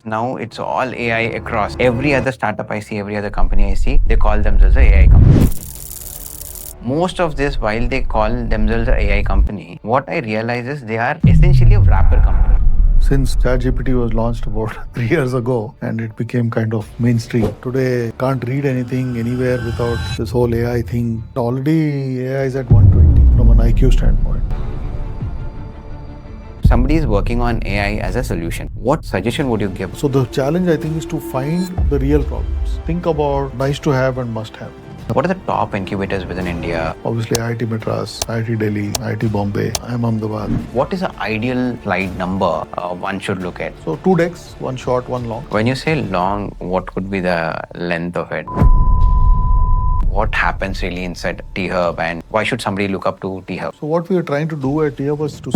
Now it's all AI across. Every other startup I see, every other company I see, they call themselves a AI company. Most of this, while they call themselves a AI company, what I realize is they are essentially a wrapper company. Since ChatGPT was launched about 3 years ago and it became kind of mainstream, today can't read anything anywhere without this whole AI thing. Already AI is at 120 from an IQ standpoint. Somebody is working on AI as a solution. What suggestion would you give? So the challenge I think is to find the real problems. Think about nice to have and must have. What are the top incubators within India? Obviously IIT Madras, IIT Delhi, IIT Bombay, IIM Ahmedabad. What is the ideal slide number one should look at? So 2 decks, one short, one long. When you say long, what could be the length of it? What happens really inside T-Hub and why should somebody look up to T-Hub? So what we are trying to do at T-Hub was to...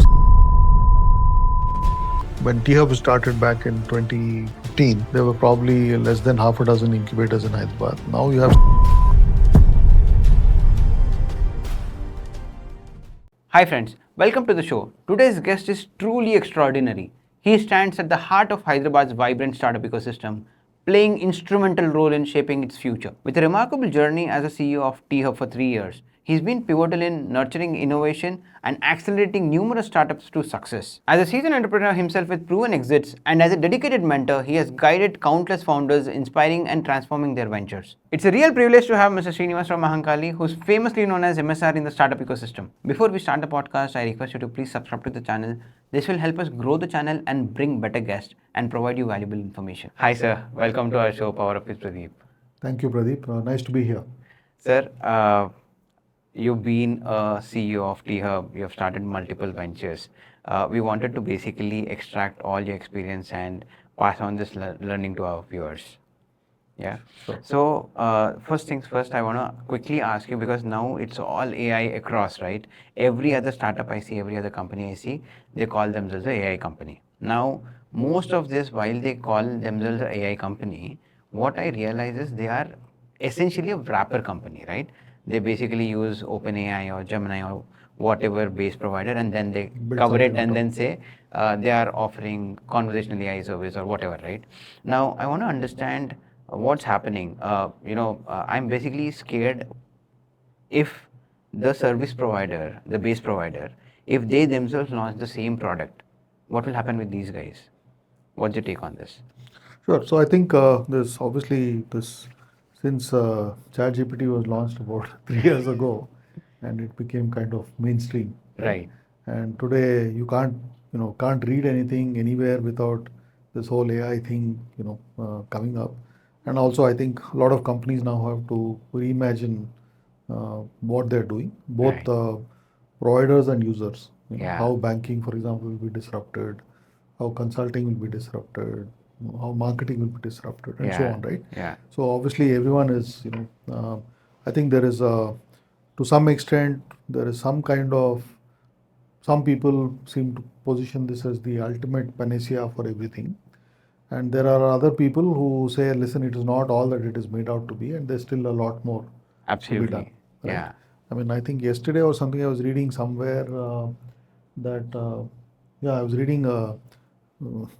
When T-Hub started back in 2015, there were probably less than half a dozen incubators in Hyderabad. Now you have... Hi friends, welcome to the show. Today's guest is truly extraordinary. He stands at the heart of Hyderabad's vibrant startup ecosystem, playing instrumental role in shaping its future. With a remarkable journey as a CEO of T-Hub for 3 years, he's been pivotal in nurturing innovation and accelerating numerous startups to success. As a seasoned entrepreneur himself with proven exits and as a dedicated mentor, he has guided countless founders, inspiring and transforming their ventures. It's a real privilege to have Mr. Srinivas from Mahankali, who's famously known as MSR in the startup ecosystem. Before we start the podcast, I request you to please subscribe to the channel. This will help us grow the channel and bring better guests and provide you valuable information. Hi sir, welcome to our show, PowerUp with Pradeep. Thank you, Pradeep. Nice to be here. Sir, you've been a CEO of T-Hub, you have started multiple ventures. We wanted to basically extract all your experience and pass on this learning to our viewers. Yeah. Sure. So, first things first, I want to quickly ask you because now it's all AI across, right? Every other startup I see, every other company I see, they call themselves a AI company. Now, most of this, while they call themselves a AI company, what I realize is they are essentially a wrapper company, right? They basically use OpenAI or Gemini or whatever base provider and then they cover it and then say they are offering conversational AI service or whatever, right? Now, I want to understand what's happening. I'm basically scared if the service provider, the base provider, if they themselves launch the same product, what will happen with these guys? What's your take on this? Sure. So I think there's obviously this, since ChatGPT was launched about 3 years ago and it became kind of mainstream. Right. And today you can't read anything anywhere without this whole AI thing, coming up. And also I think a lot of companies now have to reimagine what they're doing, both Right. providers and users. Yeah. How banking, for example, will be disrupted, how consulting will be disrupted, how marketing will be disrupted, and so Yeah. on, right? Yeah. So obviously everyone is, I think there is to some extent, there is some people seem to position this as the ultimate panacea for everything. And there are other people who say, listen, it is not all that it is made out to be, and there's still a lot more to be Absolutely. done. Right? Yeah. I mean, I think yesterday or something I was reading somewhere that, I was reading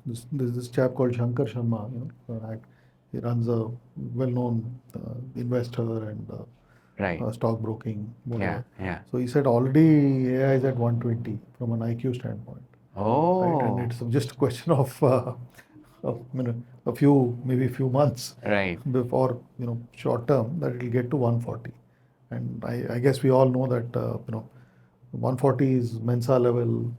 this chap called Shankar Sharma, he runs a well-known investor and Right. stockbroking, Yeah. whatever. Yeah. So he said already AI is at 120 from an IQ standpoint. Oh. Right? And it's just a question of maybe a few months Right. before, short term, that it will get to 140. And I guess we all know that 140 is Mensa level,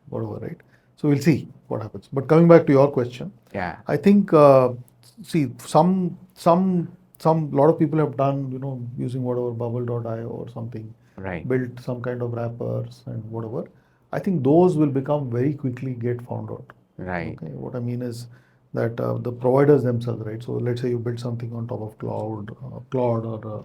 whatever, right? So we'll see what happens. But coming back to your question, Yeah. I think see some lot of people have done using whatever bubble.io or something, Right. built some kind of wrappers and whatever. I think those will become very quickly get found out. Right. Okay, what I mean is that the providers themselves, right? So let's say you build something on top of Claude or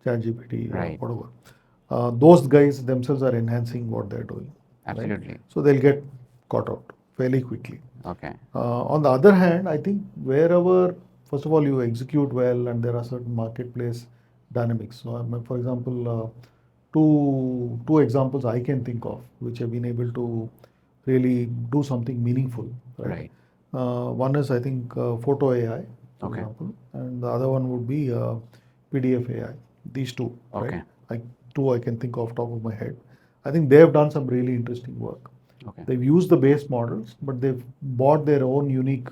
ChatGPT Right. or whatever. Those guys themselves are enhancing what they're doing. Right? Absolutely. So they'll get caught out fairly quickly. Okay. On the other hand, I think wherever, first of all, you execute well and there are certain marketplace dynamics. So, for example, two examples I can think of which have been able to really do something meaningful. Right. Right. One is, I think, photo AI, for Okay. example, and the other one would be PDF AI. These two, Okay. right? Two I can think of top of my head. I think they have done some really interesting work. Okay. They've used the base models, but they've brought their own unique,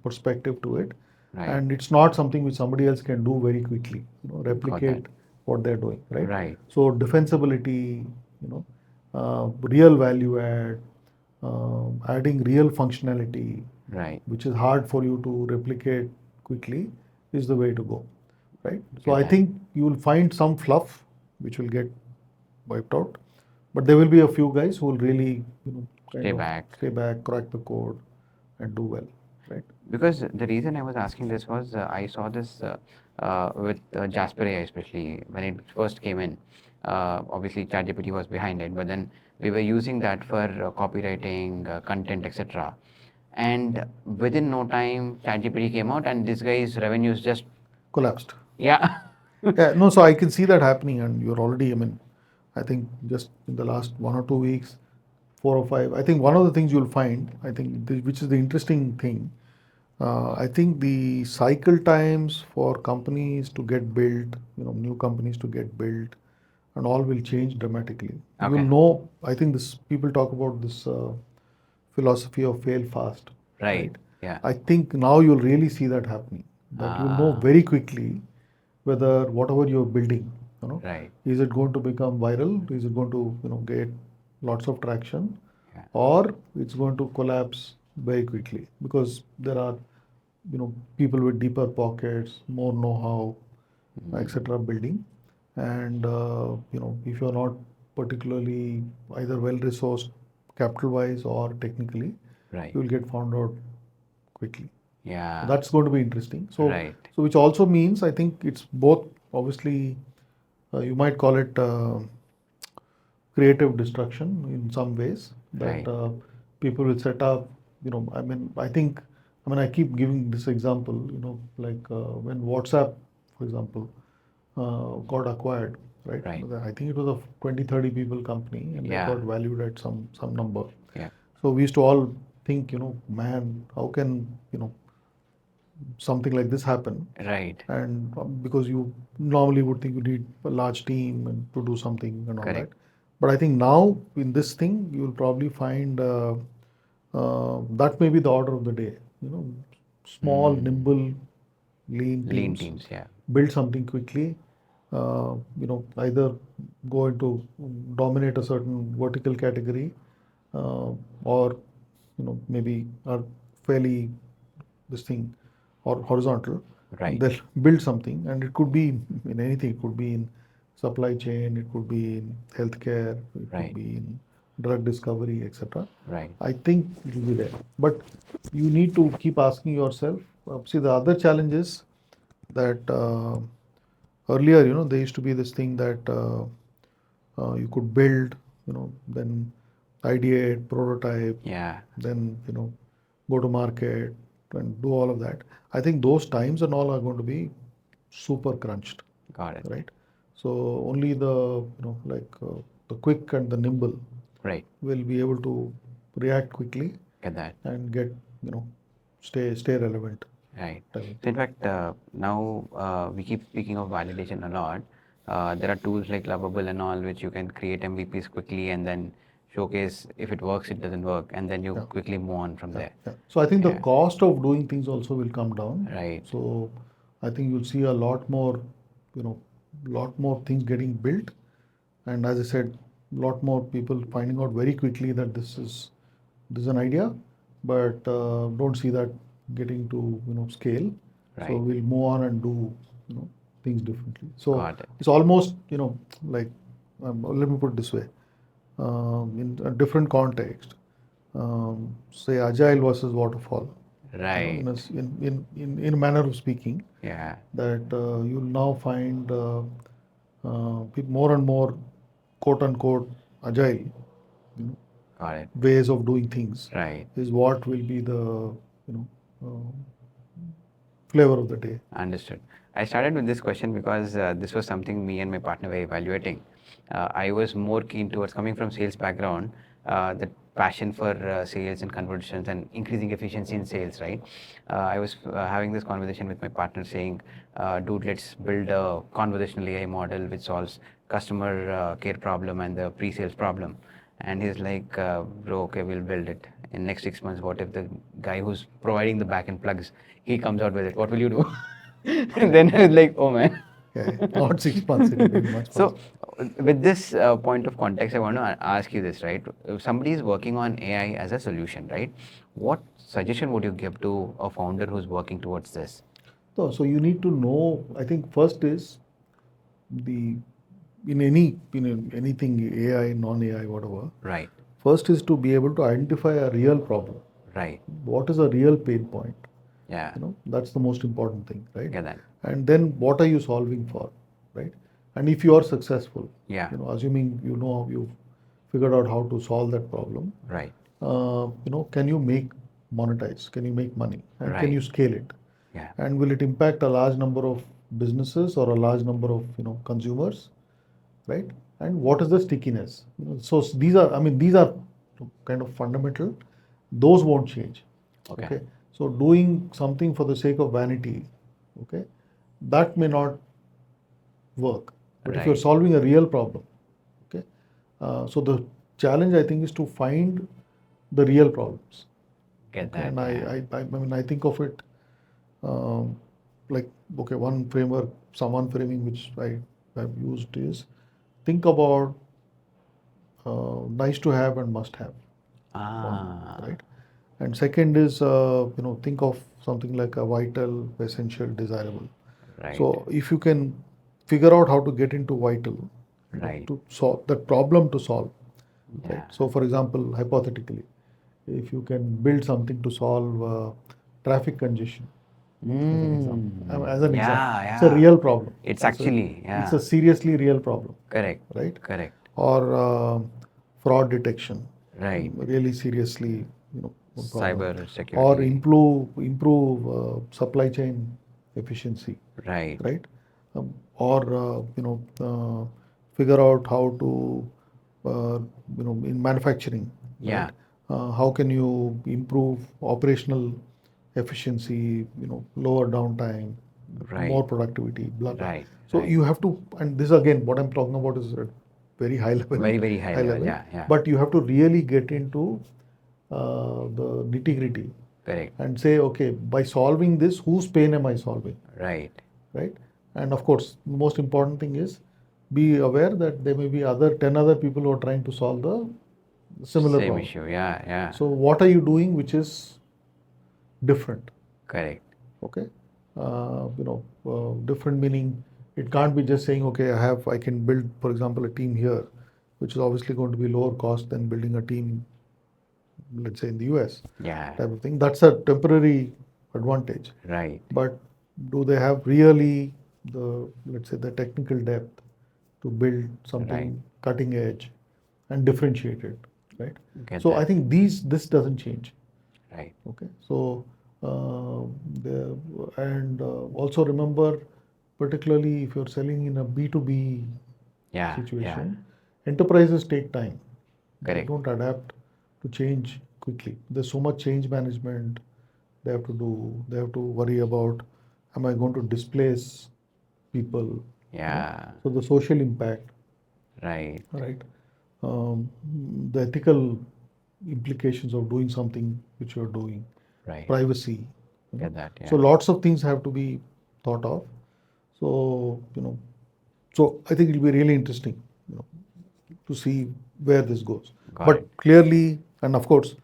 perspective to it, Right. and it's not something which somebody else can do very quickly. Got Replicate that. what they're doing, right? Right. So defensibility, real value add, adding real functionality, Right. which is hard for you to replicate quickly, is the way to go, right? So Get I that. think you will find some fluff which will get wiped out, but there will be a few guys who will really, Stay back. stay back, crack the code, and do well, right? Because the reason I was asking this was I saw this with Jasper AI, especially when it first came in. Obviously, ChatGPT was behind it, but then we were using that for copywriting, content, etc. And within no time, ChatGPT came out, and this guy's revenues just Collapsed. yeah. Yeah, no, so I can see that happening, and you're already, I think just in the last 1 or 2 weeks, 4 or 5, I think one of the things you'll find, I think, which is the interesting thing, I think the cycle times for companies to get built, new companies to get built, and all will change dramatically. You'll Okay. know, I think this people talk about this philosophy of fail fast, Right. right? Yeah. I think now you'll really see that happening. That you'll know very quickly whether whatever you're building, Right. is it going to become viral? Is it going to, get lots of traction, Yeah. or it's going to collapse very quickly because there are, people with deeper pockets, more know-how, etc. building, and if you're not particularly either well-resourced capital-wise or technically, Right. you will get found out quickly. Yeah. That's going to be interesting. So, Right. so which also means I think it's both obviously you might call it creative destruction in some ways Right. that people will set up. I keep giving this example. Like when WhatsApp, for example, got acquired, right? Right. I think it was a 20-30 people company, and Yeah. they got valued at some number. Yeah. So we used to all think, man, how can something like this happen? Right. And because you normally would think you need a large team and to do something and all Correct. that. But I think now in this thing, you'll probably find that may be the order of the day. Small, nimble, lean Lean teams teams. Yeah. build something quickly. Either go into dominate a certain vertical category, or maybe are fairly this thing or horizontal. Right. They'll build something, and it could be in anything. It could be in supply chain, it could be in healthcare, it Right. could be in drug discovery, etc. Right. I think it will be there, but you need to keep asking yourself. See, the other challenge is that earlier, there used to be this thing that you could build, then ideate, prototype, Yeah. then go to market and do all of that. I think those times and all are going to be super crunched, Got it. right? So only the quick and the nimble Right. will be able to react quickly Get that. and get stay relevant. Right. I think. So in fact, now we keep speaking of validation a lot. There are tools like Lovable and all, which you can create MVPs quickly and then showcase if it works, it doesn't work, and then you Yeah. quickly move on from there. Yeah. So I think the Yeah. cost of doing things also will come down. Right. So I think you'll see a lot more, lot more things getting built, and as I said, lot more people finding out very quickly that this is an idea, but don't see that getting to scale. So Right. we'll move on and do things differently. So Got it. it's almost like let me put it this way, in a different context. Say agile versus waterfall. Right. In a manner of speaking, Yeah. that you'll now find more and more quote unquote agile Got it. ways of doing things Right. is what will be the flavor of the day. Understood. I started with this question because this was something me and my partner were evaluating. I was more keen towards coming from sales background, that passion for sales and conversions and increasing efficiency in sales, right? I was having this conversation with my partner saying, dude, let's build a conversational AI model which solves customer care problem and the pre-sales problem. And he's like, bro, okay, we'll build it. In next 6 months, what if the guy who's providing the backend plugs, he comes out with it? What will you do? And then I was like, oh man. Okay. Not 6 months, it will be much So, faster. with this point of context, I want to ask you this, right? If somebody is working on AI as a solution, right? What suggestion would you give to a founder who's working towards this? So you need to know, I think first is the in anything AI, non-AI, whatever. Right, First is to be able to identify a real problem. right. What is a real pain point? Yeah, That's the most important thing, right? get that. And then what are you solving for, right? And if you are successful, Yeah, assuming you've figured out how to solve that problem, right, can you monetize? Can you make money? And can Right. you scale it? yeah, And will it impact a large number of businesses or a large number of consumers, right? And what is the stickiness? So these are kind of fundamental. Those won't change. okay, So doing something for the sake of vanity, okay, that may not work. But if you're Right. solving a real problem, okay, so the challenge I think is to find the real problems. get Okay, that. and Yeah. I mean I think of it um, like one framework, someone framing which I have used is think about nice to have and must have. Ah, Right? And second is think of something like a vital, essential, desirable. right, So if you can figure out how to get into vital, right. to solve that problem to solve, Yeah. right? So for example, hypothetically, if you can build something to solve traffic congestion, as an example, Yeah, it's a yeah. real problem. It's a- actually, it's yeah. a seriously real problem, Correct, right? correct. Or fraud detection, Right. really seriously, problem. Cyber Or security. improve supply chain efficiency, Right, right? Or figure out how to in manufacturing, yeah, right? How can you improve operational efficiency, lower downtime, right, more productivity, blah blah. right, So right. you have to, and this again, what I'm talking about is at very high level, Very, very high level. Yeah, yeah. but you have to really get into the nitty gritty Correct. and say, okay, by solving this, whose pain am I solving, Right. right? And of course, the most important thing is be aware that there may be 10 other people who are trying to solve the similar Same problem. issue. Yeah, yeah. So what are you doing which is different? Correct. Okay, different meaning it can't be just saying, okay, I can build, for example, a team here, which is obviously going to be lower cost than building a team, let's say in the US, Yeah. type of thing. That's a temporary advantage. Right. But do they have really let's say, the technical depth to build something Right. cutting edge and differentiated, right? Get So that. I think this doesn't change. Right. Okay, so and also remember, particularly if you're selling in a B2B Yeah, situation, enterprises take time. They Correct. don't adapt to change quickly. There's so much change management they have to do. They have to worry about, am I going to displace people? Yeah. So the social impact, Right. right? Um, the ethical implications of doing something which you're doing, Right. privacy. Get that. Yeah. So lots of things have to be thought of. So so I think it'll be really interesting, to see where this goes. Got But it. clearly, and of course,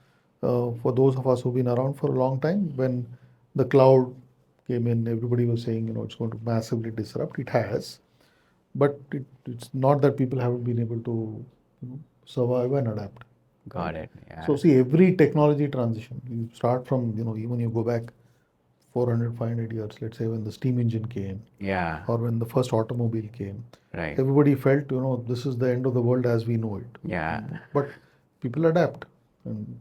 for those of us who've been around for a long time, when the cloud came in, everybody was saying, it's going to massively disrupt. It has, but it's not that people haven't been able to survive and adapt. Got it. Yeah. So see, every technology transition, you start from, even you go back 400, 500 years, let's say when the steam engine came, Yeah. or when the first automobile came, Right. everybody felt, this is the end of the world as we know it. Yeah. But people adapt, and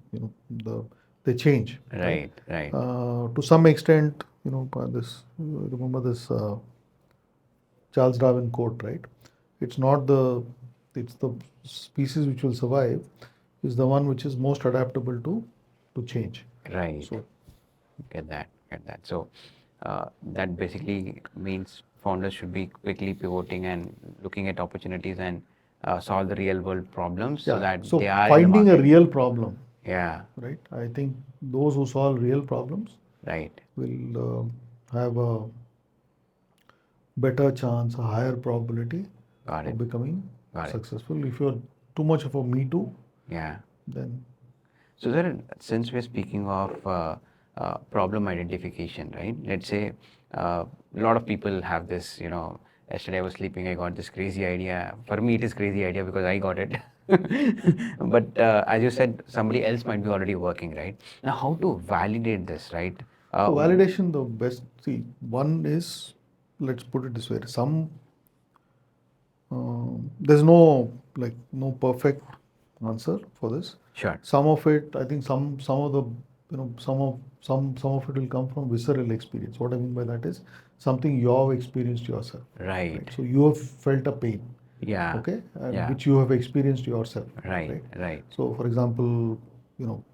they change. Right. Right. To some extent, remember this Charles Darwin quote, right? It's not it's the species which will survive, is the one which is most adaptable to change. Right. So Get that. So that basically means founders should be quickly pivoting and looking at opportunities and solve the real world problems so that so they are in the finding a market. real problem, Yeah. right? I think those who solve real problems Right. will have a better chance, a higher probability Got it. of becoming Got it. successful. If you're too much of a me too, Yeah. then So sir, since we're speaking of problem identification, right? Let's say a lot of people have this, yesterday I was sleeping, I got this crazy idea. For me, it is crazy idea because I got it. But as you said, somebody else might be already working, right? Now, how to validate this, right? so validation, the best, see, one is, let's put it this way, there's no perfect answer for this. Sure. Some of it, I think some of the, some of it will come from visceral experience. What I mean by that is something you have experienced yourself. Right. So you have felt a pain, Yeah. okay, and Yeah. which you have experienced yourself. Right. Right. So, for example,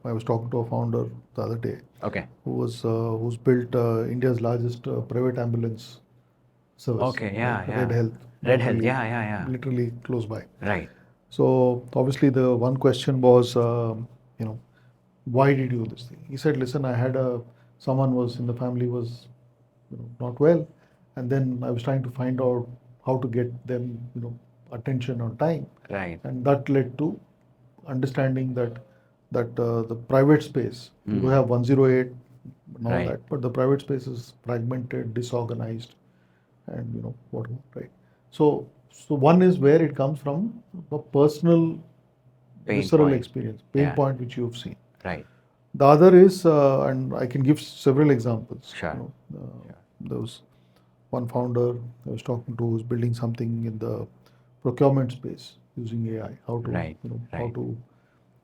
I was talking to a founder the other day Okay. who's built India's largest private ambulance service. Okay. Yeah. right? Yeah. Red Health. Red Health. literally- Yeah. Literally close by. Right. So obviously the one question was, why did you do this thing? He said, listen, I had someone was in the family was, not well, and then I was trying to find out how to get them, attention on time, Right. and that led to understanding that the private space, you have 108 and all Right. that, but the private space is fragmented, disorganized, and what, right? So one is where it comes from a personal Pain visceral point. experience, pain Yeah. point which you've seen. Right. The other is, and I can give several examples. Sure. There was one founder I was talking to who's building something in the procurement space using AI. How to, Right, how right. to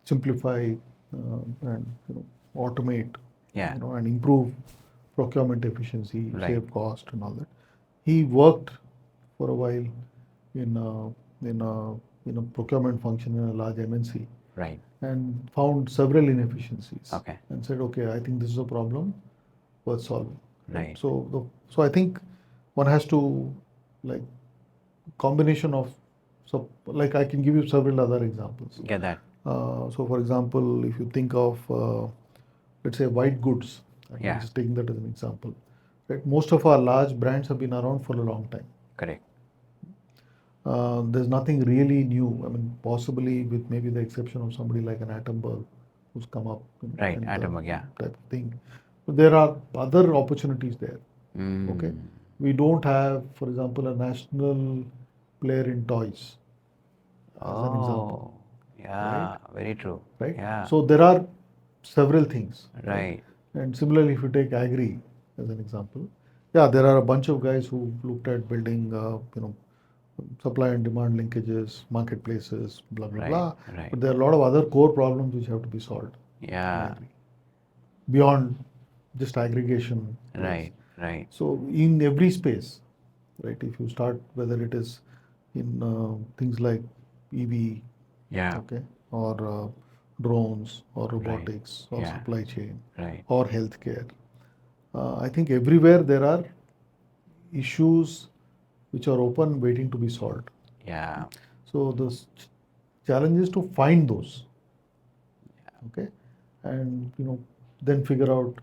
simplify and automate, Yeah. and improve procurement efficiency, Right. save cost, and all that. He worked for a while in a procurement function in a large MNC Right. and found several inefficiencies. Okay. And said, okay, I think this is a problem worth solving. Right. So I think one has to, like, combination of, so like I can give you several other examples. Get that. So for example, if you think of, let's say, white goods, I'm Yeah. just taking that as an example. Right? Most of our large brands have been around for a long time. Correct. There's nothing really new. I mean, possibly with maybe the exception of somebody like an Attenborough who's come up. Right, and, Attenborough, yeah. Type of thing. But there are other opportunities there. Mm. Okay. We don't have, for example, a national player in toys. As an example. Yeah, very true. Right? Yeah. So there are several things. Right. And similarly, if you take agri as an example, yeah, there are a bunch of guys who looked at building, supply and demand linkages, marketplaces, blah blah Right, blah. right. But there are a lot of other core problems which have to be solved Yeah. beyond just aggregation. Right. Right. So in every space, right? If you start, whether it is in things like EV, Yeah. okay, or drones, or robotics, or Yeah. supply chain, Right. or healthcare. I think everywhere there are issues which are open, waiting to be solved. Yeah. So the challenge is to find those, okay, and then figure out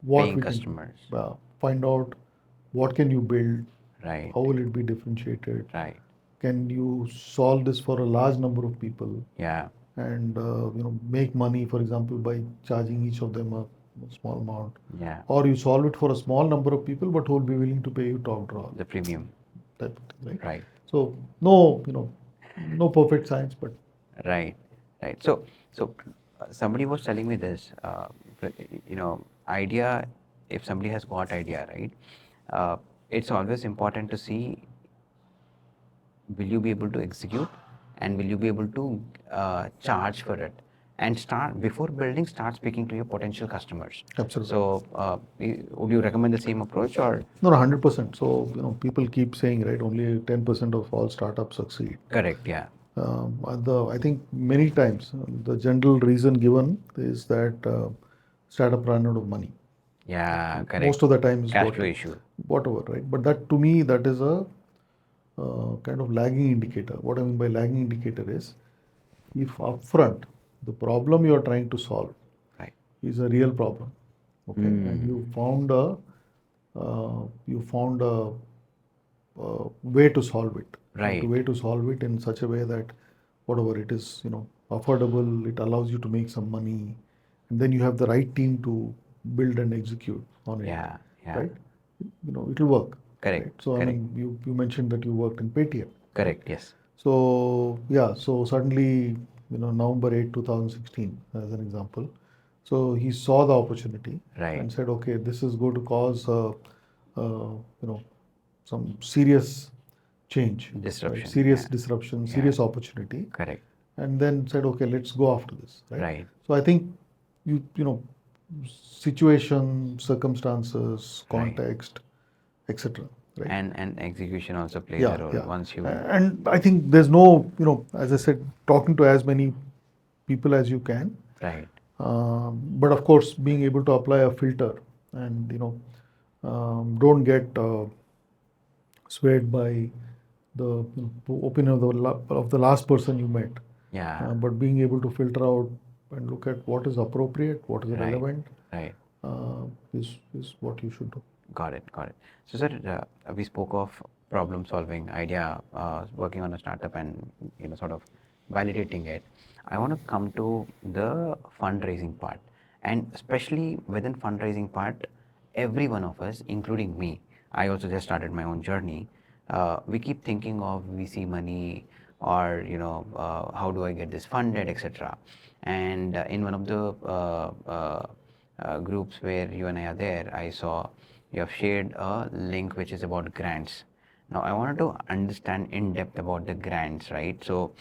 what Paying we customers. can find out what can you build, Right. how will it be differentiated, Right. can you solve this for a large number of people, Yeah. and make money, for example, by charging each of them a small amount, Yeah. or you solve it for a small number of people but who will be willing to pay you top draw The premium. type of thing, right? Right. So no perfect science, but Right. Right. So somebody was telling me this, idea, if somebody has got idea, right, it's always important to see, will you be able to execute and will you be able to charge for it, and before building, start speaking to your potential customers. absolutely. So would you recommend the same approach, or? No, 100%. So people keep saying, right, only 10% of all startups succeed. Correct. Yeah. I think many times the general reason given is that startup run out of money. Yeah, correct. Most of the time is Cash flow issue. whatever, right? But that, to me, that is a kind of lagging indicator. What I mean by lagging indicator is, if upfront the problem you are trying to solve Right. is a real problem, okay, and you found a way to solve it, Right. a way to solve it in such a way that whatever it is, affordable, it allows you to make some money, and then you have the right team to build and execute on it, Yeah, yeah. right? It'll work. Correct, Right? So correct. I mean, you mentioned that you worked in Paytm. Correct, yes. So yeah, so suddenly, November 8, 2016, as an example. So he saw the opportunity Right. and said, okay, this is going to cause, some serious change, Disruption, right? Serious yeah. disruption, Yeah. serious opportunity, Correct. and then said, okay, let's go after this, right? Right. So I think situation, circumstances, Right. context, etc. Right? And execution also plays Yeah, a role yeah. once you. And I think there's no, as I said, talking to as many people as you can. Right. But of course, being able to apply a filter and, don't get swayed by the opinion of the last person you met. Yeah. But being able to filter out and look at what is appropriate, what is Right. relevant, Right. is what you should do. Got it. Got it. So, sir, we spoke of problem solving idea, working on a startup, and sort of validating it. I want to come to the fundraising part, and especially within fundraising part, every one of us, including me, I also just started my own journey. We keep thinking of VC money, or how do I get this funded, etc. And in one of the groups where you and I are there, I saw you have shared a link which is about grants. Now, I wanted to understand in depth about the grants, right? So,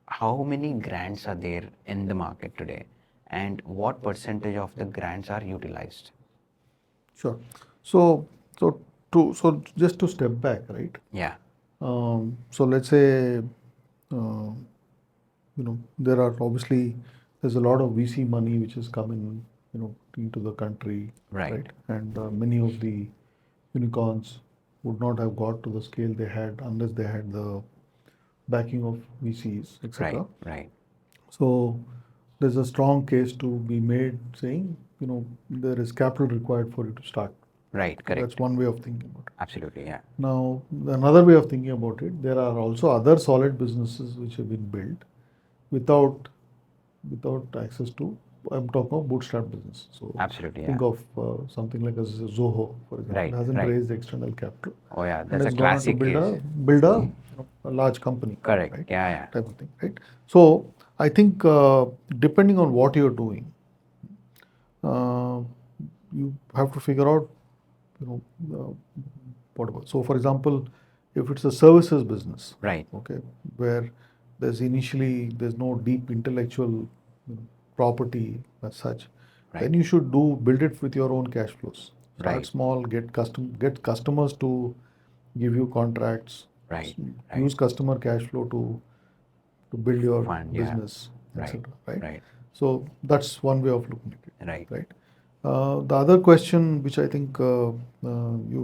how many grants are there in the market today, and what percentage of the grants are utilized? Sure. So just to step back, right? Yeah. So let's say, there are obviously, there's a lot of VC money which is coming, into the country, Right. And many of the unicorns would not have got to the scale they had unless they had the backing of VCs, etc. Right. Right. So there's a strong case to be made saying, there is capital required for you to start. Right. Correct. That's one way of thinking about it. Absolutely. Yeah. Now, another way of thinking about it, there are also other solid businesses which have been built without access to, I'm talking of bootstrap business. So Absolutely. think Yeah. of something like a Zoho, for example. Right, It hasn't right. raised external capital. Oh yeah, And that's a it's gone on to classic case. build a large company. Correct. Right? Yeah. Yeah. Type of thing, right? So I think depending on what you're doing, you have to figure out, whatever. So for example, if it's a services business, Right. okay, where there's no deep intellectual property as such, Right. then you should build it with your own cash flows. Start Right. small, get customers to give you contracts. Right. Use customer cash flow to build your Fund, yeah. business, Right. etc. Right? Right. So that's one way of looking at it. Right. Right. The other question which I think you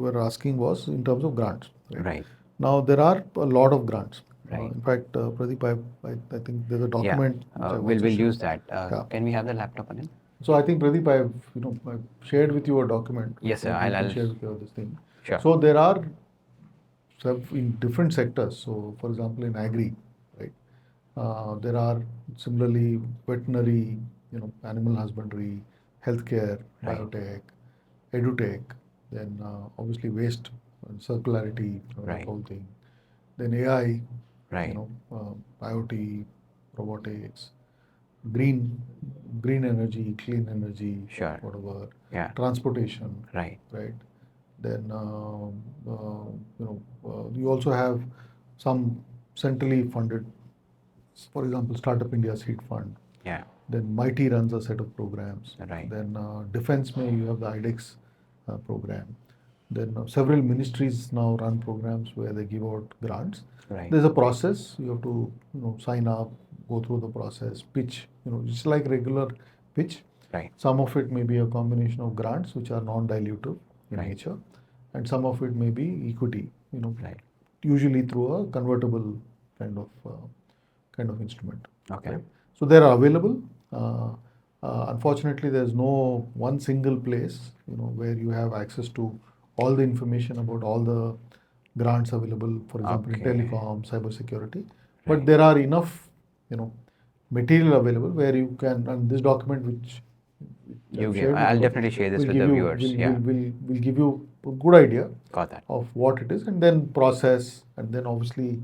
were asking was in terms of grants. Right. Now there are a lot of grants. Right. In fact, Pradeep, I think there's a document. Yeah. which We'll also use shared. that. Yeah. Can we have the laptop on it? So I think Pradeep, I've shared with you a document. Yes, sir. You can I'll share with you this thing. Sure. So there are in different sectors. So for example, in agri, right, there are similarly veterinary, animal husbandry, healthcare, Right. biotech, edutech, then obviously waste and circularity, Right. whole thing. Then AI, Right. IoT, robotics, green energy, clean energy, Sure. whatever, Yeah. transportation, Right. right? Then you also have some centrally funded, for example, Startup India Seed Fund. Yeah. Then Mighty runs a set of programs. Right. Then Defense May you have the IDEX program. Then several ministries now run programs where they give out grants. Right. There's a process. You have to sign up, go through the process, pitch. It's like regular pitch. Right. Some of it may be a combination of grants which are non-dilutive in Right. nature, and some of it may be equity. Right. Usually through a convertible kind of instrument. Okay. Right? So they are available. Unfortunately, there's no one single place where you have access to all the information about all the grants available. For example, in Okay. telecom, cybersecurity. But there are enough material available where you can. And this document which You I've give. shared with I'll you definitely share this will with give the you- viewers. Will, Yeah. will give you a good idea Got that. of what it is, and then process, and then obviously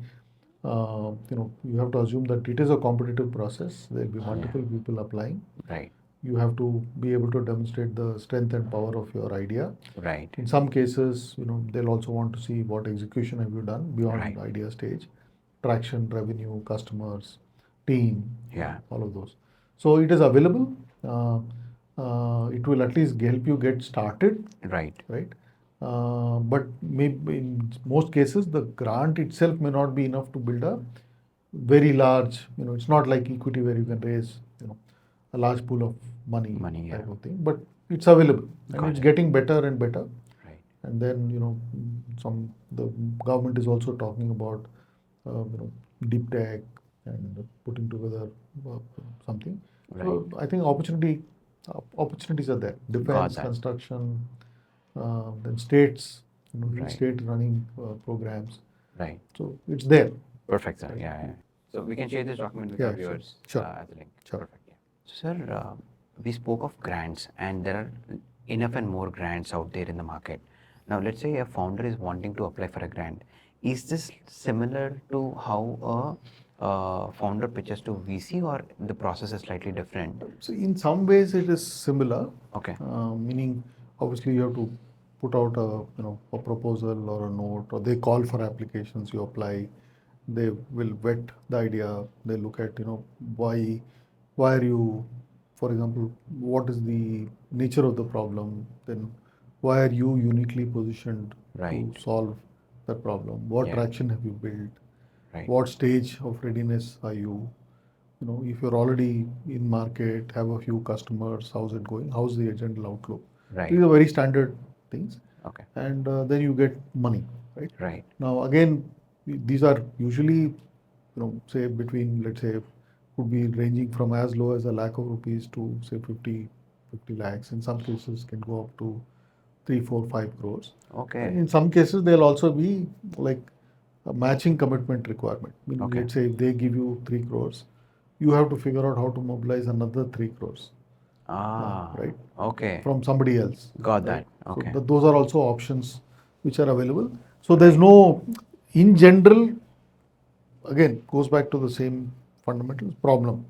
you have to assume that it is a competitive process. There will be multiple people applying. Right. You have to be able to demonstrate the strength and power of your idea. Right. In some cases, they'll also want to see what execution have you done beyond Right. the idea stage, traction, revenue, customers, team, Yeah. all of those. So it is available. It will at least help you get started, Right. right? But maybe in most cases, the grant itself may not be enough to build a very large. It's not like equity where you can raise, a large pool of money Yeah. type of thing. But it's available, and Got it's it. getting better and better. Right. And then the government is also talking about deep tech and putting together something. So I think opportunities are there. Defense, that. construction, then states, Right. state running programs. Right. So it's there. Perfect, sir. Yeah. So we can share this document with Yeah, our sure. viewers Sure. as a link. Sure. Perfect. Yeah. So, sir, we spoke of grants, and there are enough and more grants out there in the market. Now, let's say a founder is wanting to apply for a grant. Is this similar to how a founder pitches to VC, or the process is slightly different? So in some ways it is similar. Okay. Meaning, obviously you have to put out a proposal or a note, or they call for applications. You apply. They will vet the idea. They look at why are you, for example, what is the nature of the problem? Then why are you uniquely positioned Right. to solve that problem? What Yeah. traction have you built? Right. What stage of readiness are you? If you're already in market, have a few customers, how's it going? How's the general outlook? Right. These are very standard things. Okay. And then you get money, right? Right. Now again, these are usually, say between, let's say, could be ranging from as low as ₹1,00,000 to say 50 lakhs. In some cases, can go up to 3, 4, 5 crores. Okay. And in some cases, there'll also be like a matching commitment requirement. Meaning, Okay. let's say if they give you 3 crores, you have to figure out how to mobilize another 3 crores. Right? Okay. From somebody else. Got right? that. Okay. So those are also options which are available. So there's no, in general, again, goes back to the same fundamentals: problem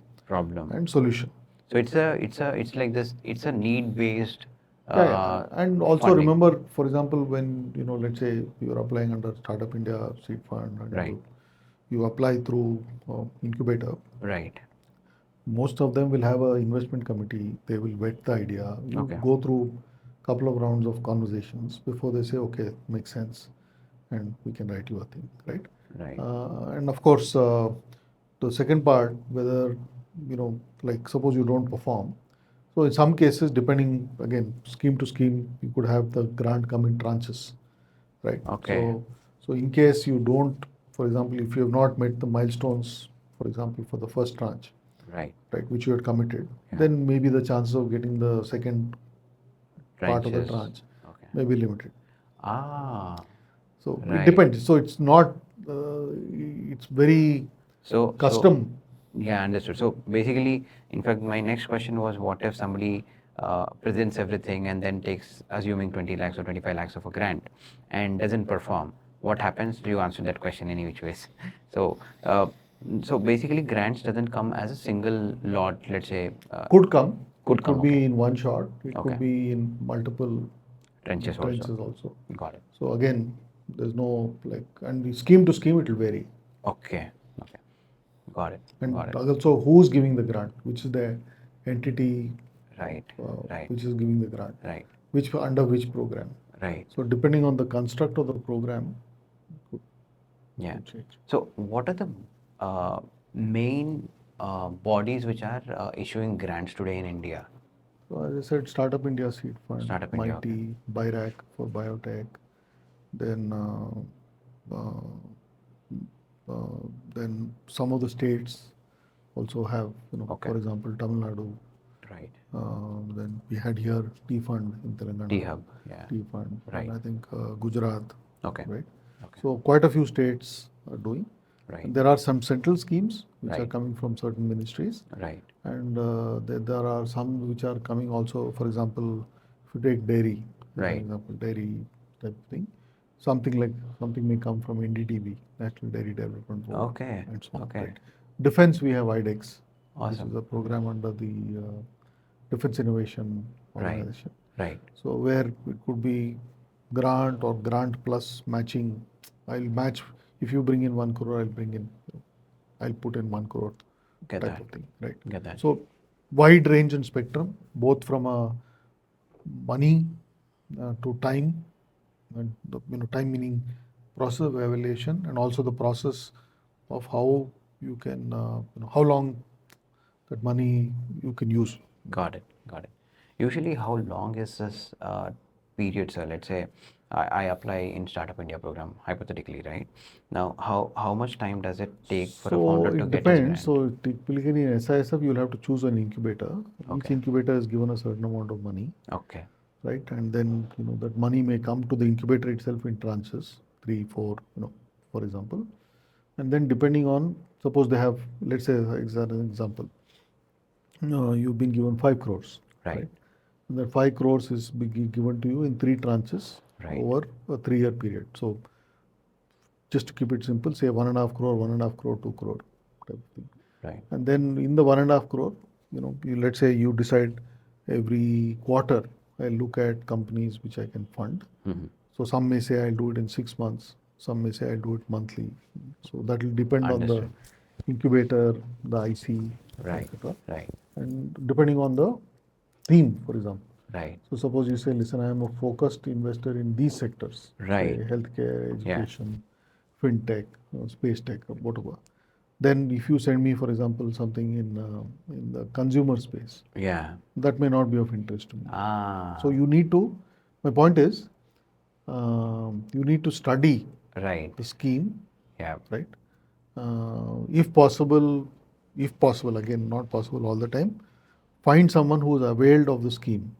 and solution. So it's like this. It's a need based. Yeah. And also funding. remember, for example, when let's say you're applying under Startup India seed fund, and Right. you apply through incubator. Right. Most of them will have an investment committee. They will vet the idea. You Okay. go through a couple of rounds of conversations before they say, okay, makes sense, and we can write you a thing, right? Right. And of course, the second part, whether like suppose you don't perform. So in some cases, depending again scheme to scheme, you could have the grant come in tranches, right? Okay. So in case you don't, for example, if you have not met the milestones, for example, for the first tranche, Right. which you had committed, Yeah. then maybe the chances of getting the second part of the Tranches. tranche Okay. may be limited. So Right. it depends. So it's not, it's very custom. Yeah, understood. So basically, in fact, my next question was, what if somebody presents everything and then takes, assuming 20 lakhs or 25 lakhs of a grant, and doesn't perform? What happens? Do you answer that question any which ways? So basically, grants doesn't come as a single lot. Let's say Could come. Could come. be in one shot. It Okay. could be in multiple Trenches also. Got it. So again, there's no like, and the scheme to scheme it will vary. Okay. Got it. And Got it. also who's giving the grant, which is the entity Right. Right. which is giving the grant, Right. under which program. Right. So depending on the construct of the program, Yeah. could change. So what are the main bodies which are issuing grants today in India? So as I said, Startup India Seed Fund, Startup India, okay. Mighty, BIRAC for biotech, then then some of the states also have, Okay. for example, Tamil Nadu. Right. Then we had here T Fund in Telangana. T-Hub, yeah. T Fund, Right. and I think Gujarat. Okay. Right. Okay. So quite a few states are doing. Right. And there are some central schemes which are Right. coming from certain ministries, Right. and there are some which are coming also. For example, if you take dairy, for Right. example, dairy type of thing, something may come from NDTV, National Dairy Development Board, Okay. and so on. Okay. Right. Defense, we have IDEX. This Awesome. is a program under the Defense Innovation Right. Organization. Right. So where it could be grant or grant plus matching. I'll match if you bring in 1 crore, I'll put in 1 crore Get type that. of thing, right? Get that. So wide range and spectrum, both from a money to time, and time meaning process of evaluation, and also the process of how you can, how long that money you can use. Got it. Got it. Usually, how long is this period, sir? Let's say I apply in Startup India program, hypothetically, right? Now, how much time does it take for a So founder to it get his depends. grant? So typically in SISF, you'll have to choose an incubator. Each Okay. incubator is given a certain amount of money, Okay. right? And then that money may come to the incubator itself in tranches, 3, 4, for example. And then depending on, suppose they have, let's say as an example, you've been given 5 crores, Right. And that 5 crores is given to you in 3 tranches Right. over a 3-year period. So just to keep it simple, say 1.5 crore, 1.5 crore, 2 crore type of thing. Right. And then in the 1.5 crore, let's say you decide every quarter I look at companies which I can fund. Mhm. So some may say I'll do it in 6 months, some may say I'll do it monthly. So that will depend on the Understood. incubator, the IC, Right. etc. Right. And depending on the theme, for example. Right. So suppose you say, listen, I am a focused investor in these sectors, Right. say healthcare, Yeah. education, fintech, space tech, or whatever. Then if you send me, for example, something in the consumer space, Yeah. that may not be of interest to me. Ah. So you need to, my point is, you need to study Right. the scheme, Yeah. right? If possible, again, not possible all the time, find someone who is availed of the scheme.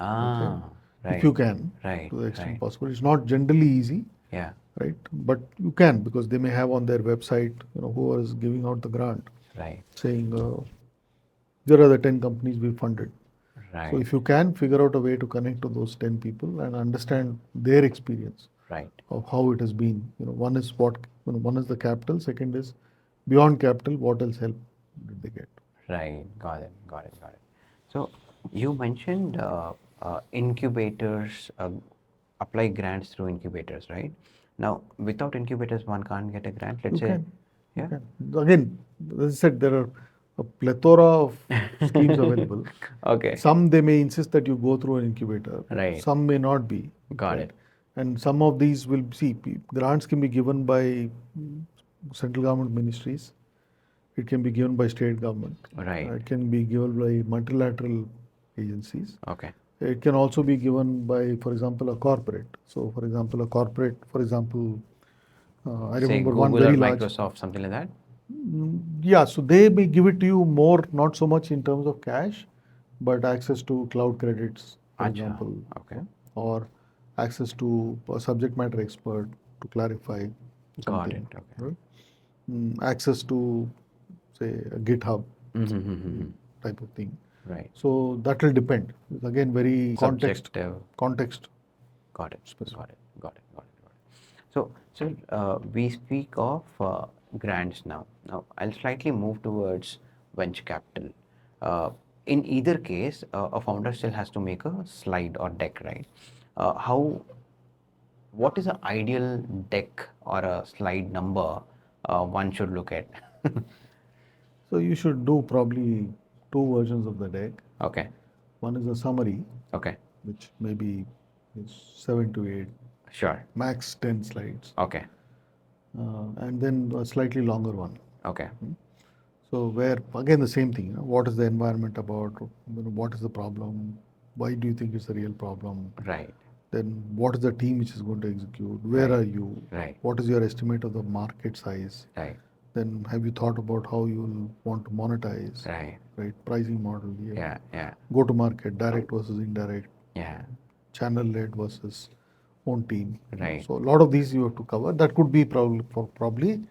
Ah. Right. If you can, Right. to the extent Right. possible. It's not generally easy, Yeah. right? But you can, because they may have on their website, who is giving out the grant, Right. saying here are the 10 companies we funded. Right. So if you can figure out a way to connect to those 10 people and understand their experience Right. of how it has been, one is one is the capital, second is beyond capital, what else help did they get? Right. Got it. Got it. Got it. So you mentioned incubators, apply grants through incubators, right? Now, without incubators, one can't get a grant. Let's You say, can. yeah. Again, as I said, there are a plethora of schemes available. Okay. Some they may insist that you go through an incubator. Right. Some may not be. Got it. And some of these will see grants can be given by central government ministries. It can be given by state government. Right. It can be given by multilateral agencies. Okay. It can also be given by, for example, a corporate. So, for example, I Say remember Google one or very large. Microsoft, something like that. Yeah, so they may give it to you more, not so much in terms of cash, but access to cloud credits, for Acha. example, Okay. or access to a subject matter expert to clarify Got something. it. Okay. Right? Access to, say, a GitHub Mm-hmm. type of thing. Right. So that will depend. It's again very Subjective. context. Got it. Specific. Got it. Got it. Got it. Got it. So we speak of grants now. Now, I'll slightly move towards venture capital. In either case, a founder still has to make a slide or deck, right? What is an ideal deck or a slide number one should look at? So you should do probably 2 versions of the deck. Okay. One is a summary, Okay. which may be is 7 to 8, Sure. max 10 slides, Okay. and then a slightly longer one. Okay. So where again the same thing, what is the environment about? What is the problem? Why do you think it's a real problem? Right. Then what is the team which is going to execute? Where Right. are you? Right. What is your estimate of the market size? Right. Then have you thought about how you will want to monetize? Right. Right, pricing model, Yeah. Yeah. go to market, direct versus indirect, Yeah. channel led versus own team. Right. So a lot of these you have to cover. That could be probably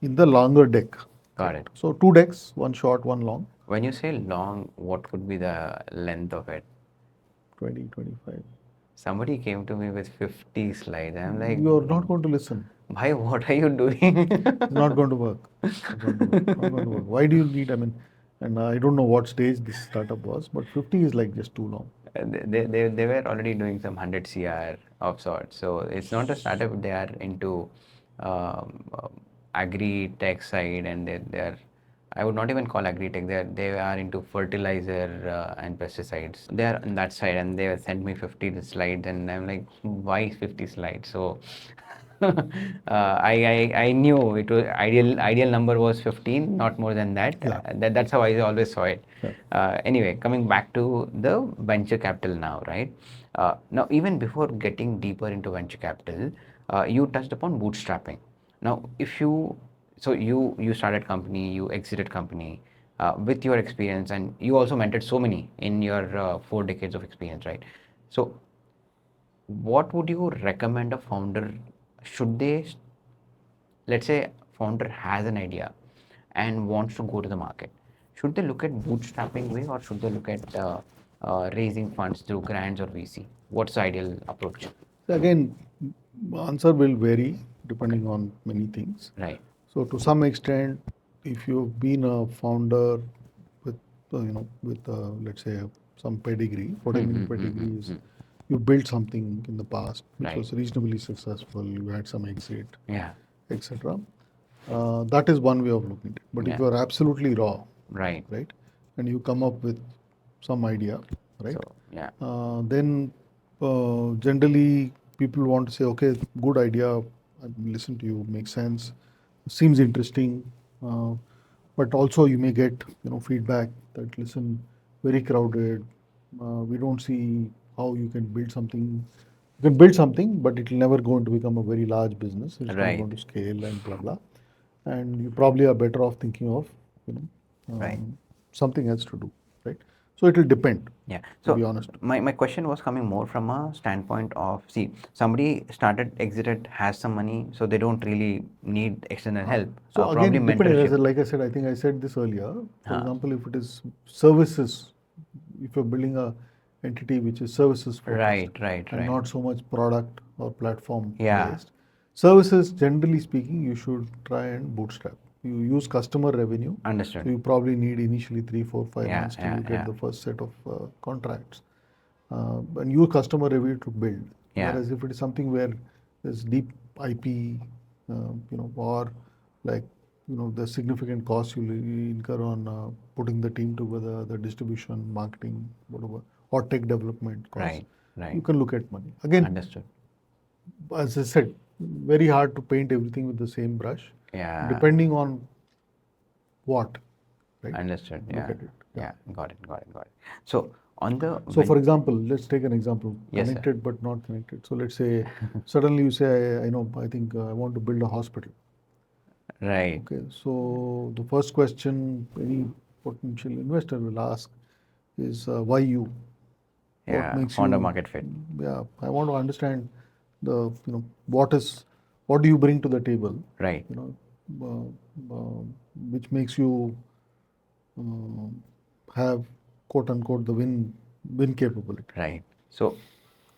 in the longer deck. Got it. So 2 decks, one short, one long, When you say long, what could be the length of it? 20, 25. Somebody came to me with 50 slides. I'm like, You're not going to listen. bhai, what are you doing? It's not going to work. Not going to work. Not going to work. Why do you need, I mean, and I don't know what stage this startup was, but 50 is like just too long. They were already doing some 100 CR of sorts. So it's not a startup. They are into agri-tech side, and they're I would not even call agri-tech. They are into fertilizer and pesticides. They are on that side, and they sent me 50 slides, and I'm like, why 50 slides? So I knew it was ideal number was 15, not more than that. Yeah. That's how I always saw it. Yeah. Anyway, coming back to the venture capital now, right? Now, even before getting deeper into venture capital, you touched upon bootstrapping. Now, if you so you started company, you exited company with your experience, and you also mentored so many in your 4 decades of experience, right? So, what would you recommend a founder? Should they, let's say, founder has an idea and wants to go to the market, should they look at bootstrapping way, or should they look at raising funds through grants or VC? What's the ideal approach? Again, answer will vary depending Okay. on many things. Right. So to some extent, if you've been a founder with, with let's say some pedigree, what I mean pedigree is you built something in the past which Right. was reasonably successful, you had some exit, Yeah. etc. That is one way of looking at it. But Yeah. if you are absolutely raw, Right. right, and you come up with some idea, right, So yeah. then generally people want to say, okay, good idea, I listen to you, makes sense, seems interesting, but also you may get feedback that listen, very crowded, we don't see how you can build something. You can build something, but it will never going to become a very large business. It's not Right. going to scale and blah blah. And you probably are better off thinking of Right. something else to do, right? So it will depend. Yeah. To So be honest. my question was coming more from a standpoint of, see, somebody started, exited, has some money, so they don't really need external help. So Probably again, depending, mentorship. like I said, I think I said this earlier. For Huh. example, if it is services, if you're building a entity which is services focused, Right. and not so much product or platform Yeah. based, services generally speaking, you should try and bootstrap. You use customer revenue. Understood. So you probably need initially 3, 4, 5 Yeah, months till yeah, you get yeah. the first set of contracts. And use customer revenue to build. Yeah. Whereas if it is something where there's deep IP, or like the significant costs you'll incur on putting the team together, the distribution, marketing, whatever, or tech development costs. Right. You can look at money. Again, Understood. as I said, very hard to paint everything with the same brush. Yeah. Depending on what, right? Understood. Look Yeah. at it. Yeah. Got it. So on the So, for example, let's take an example, Yes, sir. connected but not connected. So, let's say suddenly you say, I think I want to build a hospital. right. Okay, so the first question any potential investor will ask is why you? Yeah. What makes Founder you? market fit. Yeah, I want to understand what do you bring to the table? Right. Which makes you have quote unquote the win capability. Right. So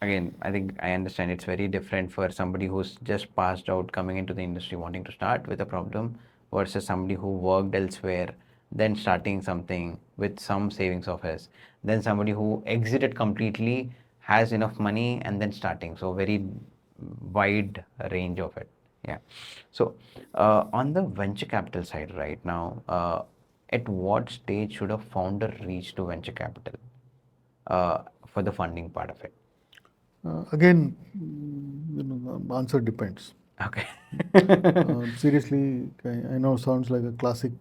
again, I think I understand it's very different for somebody who's just passed out, coming into the industry, wanting to start with a problem, versus somebody who worked elsewhere, then starting something with some savings of his, then somebody who exited completely, has enough money, and then starting. So very wide range of it. Yeah. So on the venture capital side right now, at what stage should a founder reach to venture capital for the funding part of it? Again, the answer depends. Okay. Seriously, I know sounds like a classic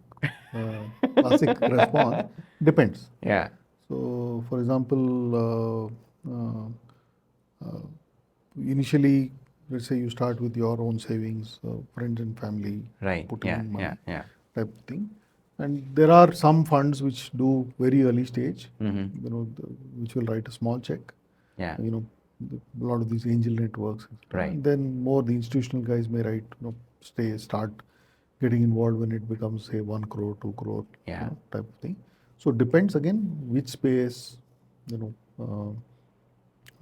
response. Depends. Yeah. So, for example, initially, let's say you start with your own savings, friends and family Right. putting Yeah. in Yeah. money, Yeah. type of thing. And there are some funds which do very early stage, Mm-hmm. which will write a small check. Yeah. A lot of these angel networks, etc. Right. And then more the institutional guys may write, start getting involved when it becomes say 1 crore, 2 crore, Yeah. type of thing. So depends again which space, you know,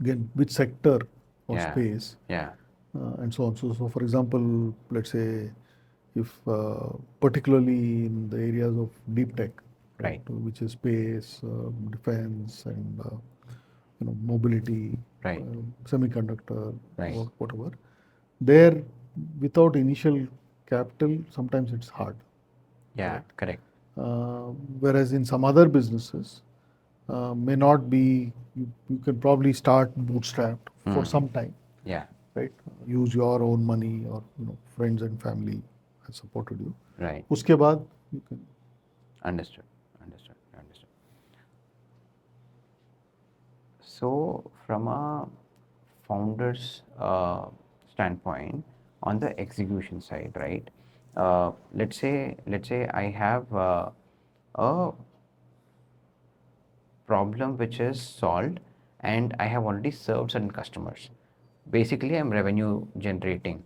again which sector or Yeah. space, Yeah. and so on. So for example, let's say if particularly in the areas of deep tech, right, Right. which is space, defense, and mobility, Right. semiconductor, Right. or whatever, there without initial capital, sometimes it's hard. Yeah. Correct. Correct. Whereas in some other businesses, may not be, you can probably start bootstrapped for some time, Yeah. right? Use your own money, or friends and family has supported you. Right. उसके बाद you can. Understood. Understood. Understood. So, from a founder's standpoint, on the execution side, right? Let's say I have a problem which is solved, and I have already served certain customers. Basically, I'm revenue generating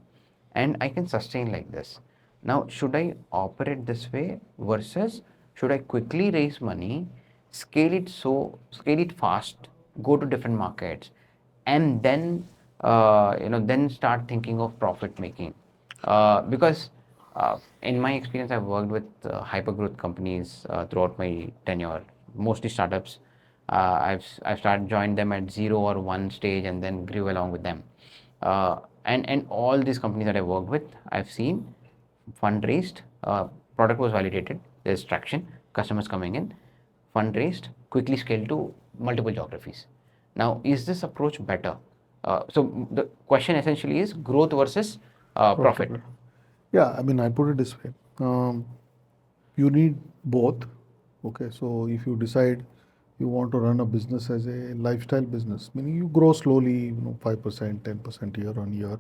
and I can sustain like this. Now, should I operate this way versus should I quickly raise money, scale it fast, go to different markets, and then then start thinking of profit making? Because in my experience, I've worked with hypergrowth companies throughout my tenure, mostly startups. I've started joined them at 0 or 1 stage and then grew along with them. And all these companies that I worked with, I've seen fundraised, product was validated, there's traction, customers coming in, fundraised, quickly scaled to multiple geographies. Now, is this approach better? So the question essentially is growth versus profit. Profitable. Yeah, I mean, I put it this way. You need both. Okay, so if you decide you want to run a business as a lifestyle business, meaning you grow slowly, 5%, 10% year on year,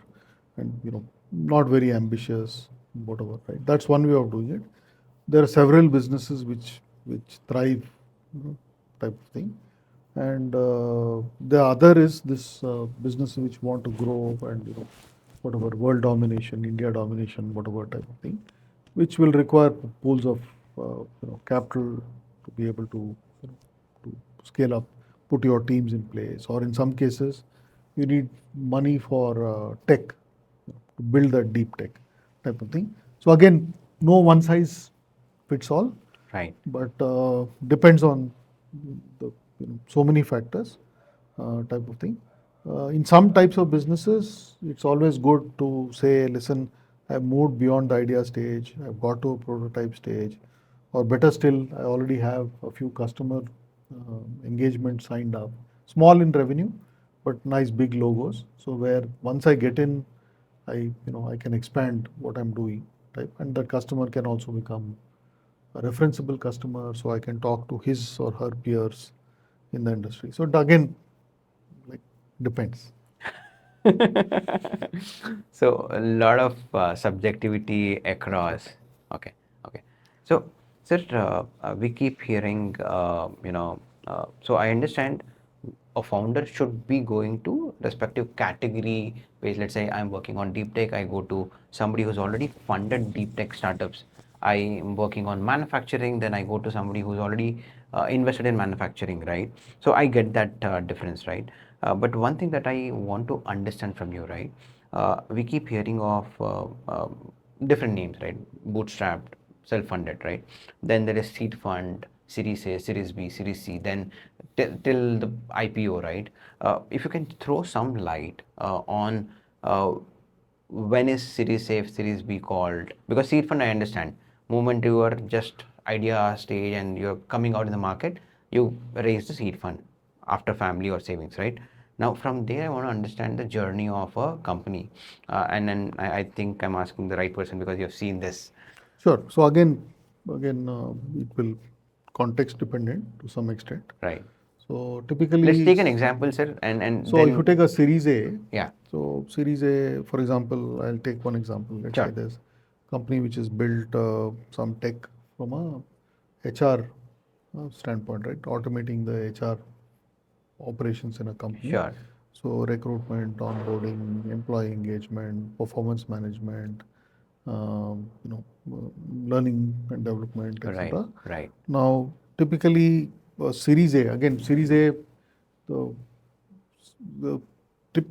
and not very ambitious, whatever, right? That's one way of doing it. There are several businesses which thrive, type of thing, and the other is this business which want to grow, and whatever, world domination, India domination, whatever type of thing, which will require pools of capital to be able to scale up, put your teams in place, or in some cases, you need money for tech, to build that deep tech type of thing. So again, no one size fits all, Right. but depends on the so many factors, type of thing. In some types of businesses, it's always good to say, listen, I've moved beyond the idea stage, I've got to a prototype stage, or better still, I already have a few customer engagements signed up, small in revenue, but nice big logos. So where once I get in, I can expand what I'm doing, type, and that customer can also become a referenceable customer, so I can talk to his or her peers in the industry. So again, like, depends. So a lot of subjectivity across. Okay, okay. So, sir, we keep hearing, so I understand a founder should be going to respective category based. Let's say I'm working on deep tech, I go to somebody who's already funded deep tech startups. I am working on manufacturing, then I go to somebody who's already invested in manufacturing, right? So I get that difference, right? But one thing that I want to understand from you, right? We keep hearing of different names, right? Bootstrapped, self-funded, right? Then there is seed fund, Series A, Series B, Series C, then till the IPO, right? If you can throw some light on when is Series A, Series B called? Because seed fund, I understand. Moment you are just idea stage and you're coming out in the market, you raise the seed fund after family or savings, right? Now, from there, I want to understand the journey of a company. And then I think I'm asking the right person because you've seen this. Sure. So again, it will context dependent to some extent. Right. So typically, Let's take an example, sir. And so then, if you take a Series A, yeah, so Series A, for example, I'll take one example. Let's Sure. say there's a company which has built some tech from a HR standpoint, right? Automating the HR operations in a company. sure. So recruitment, onboarding, employee engagement, performance management, learning and development, Right, etc. right, Now, typically, Series A, again, Series A, the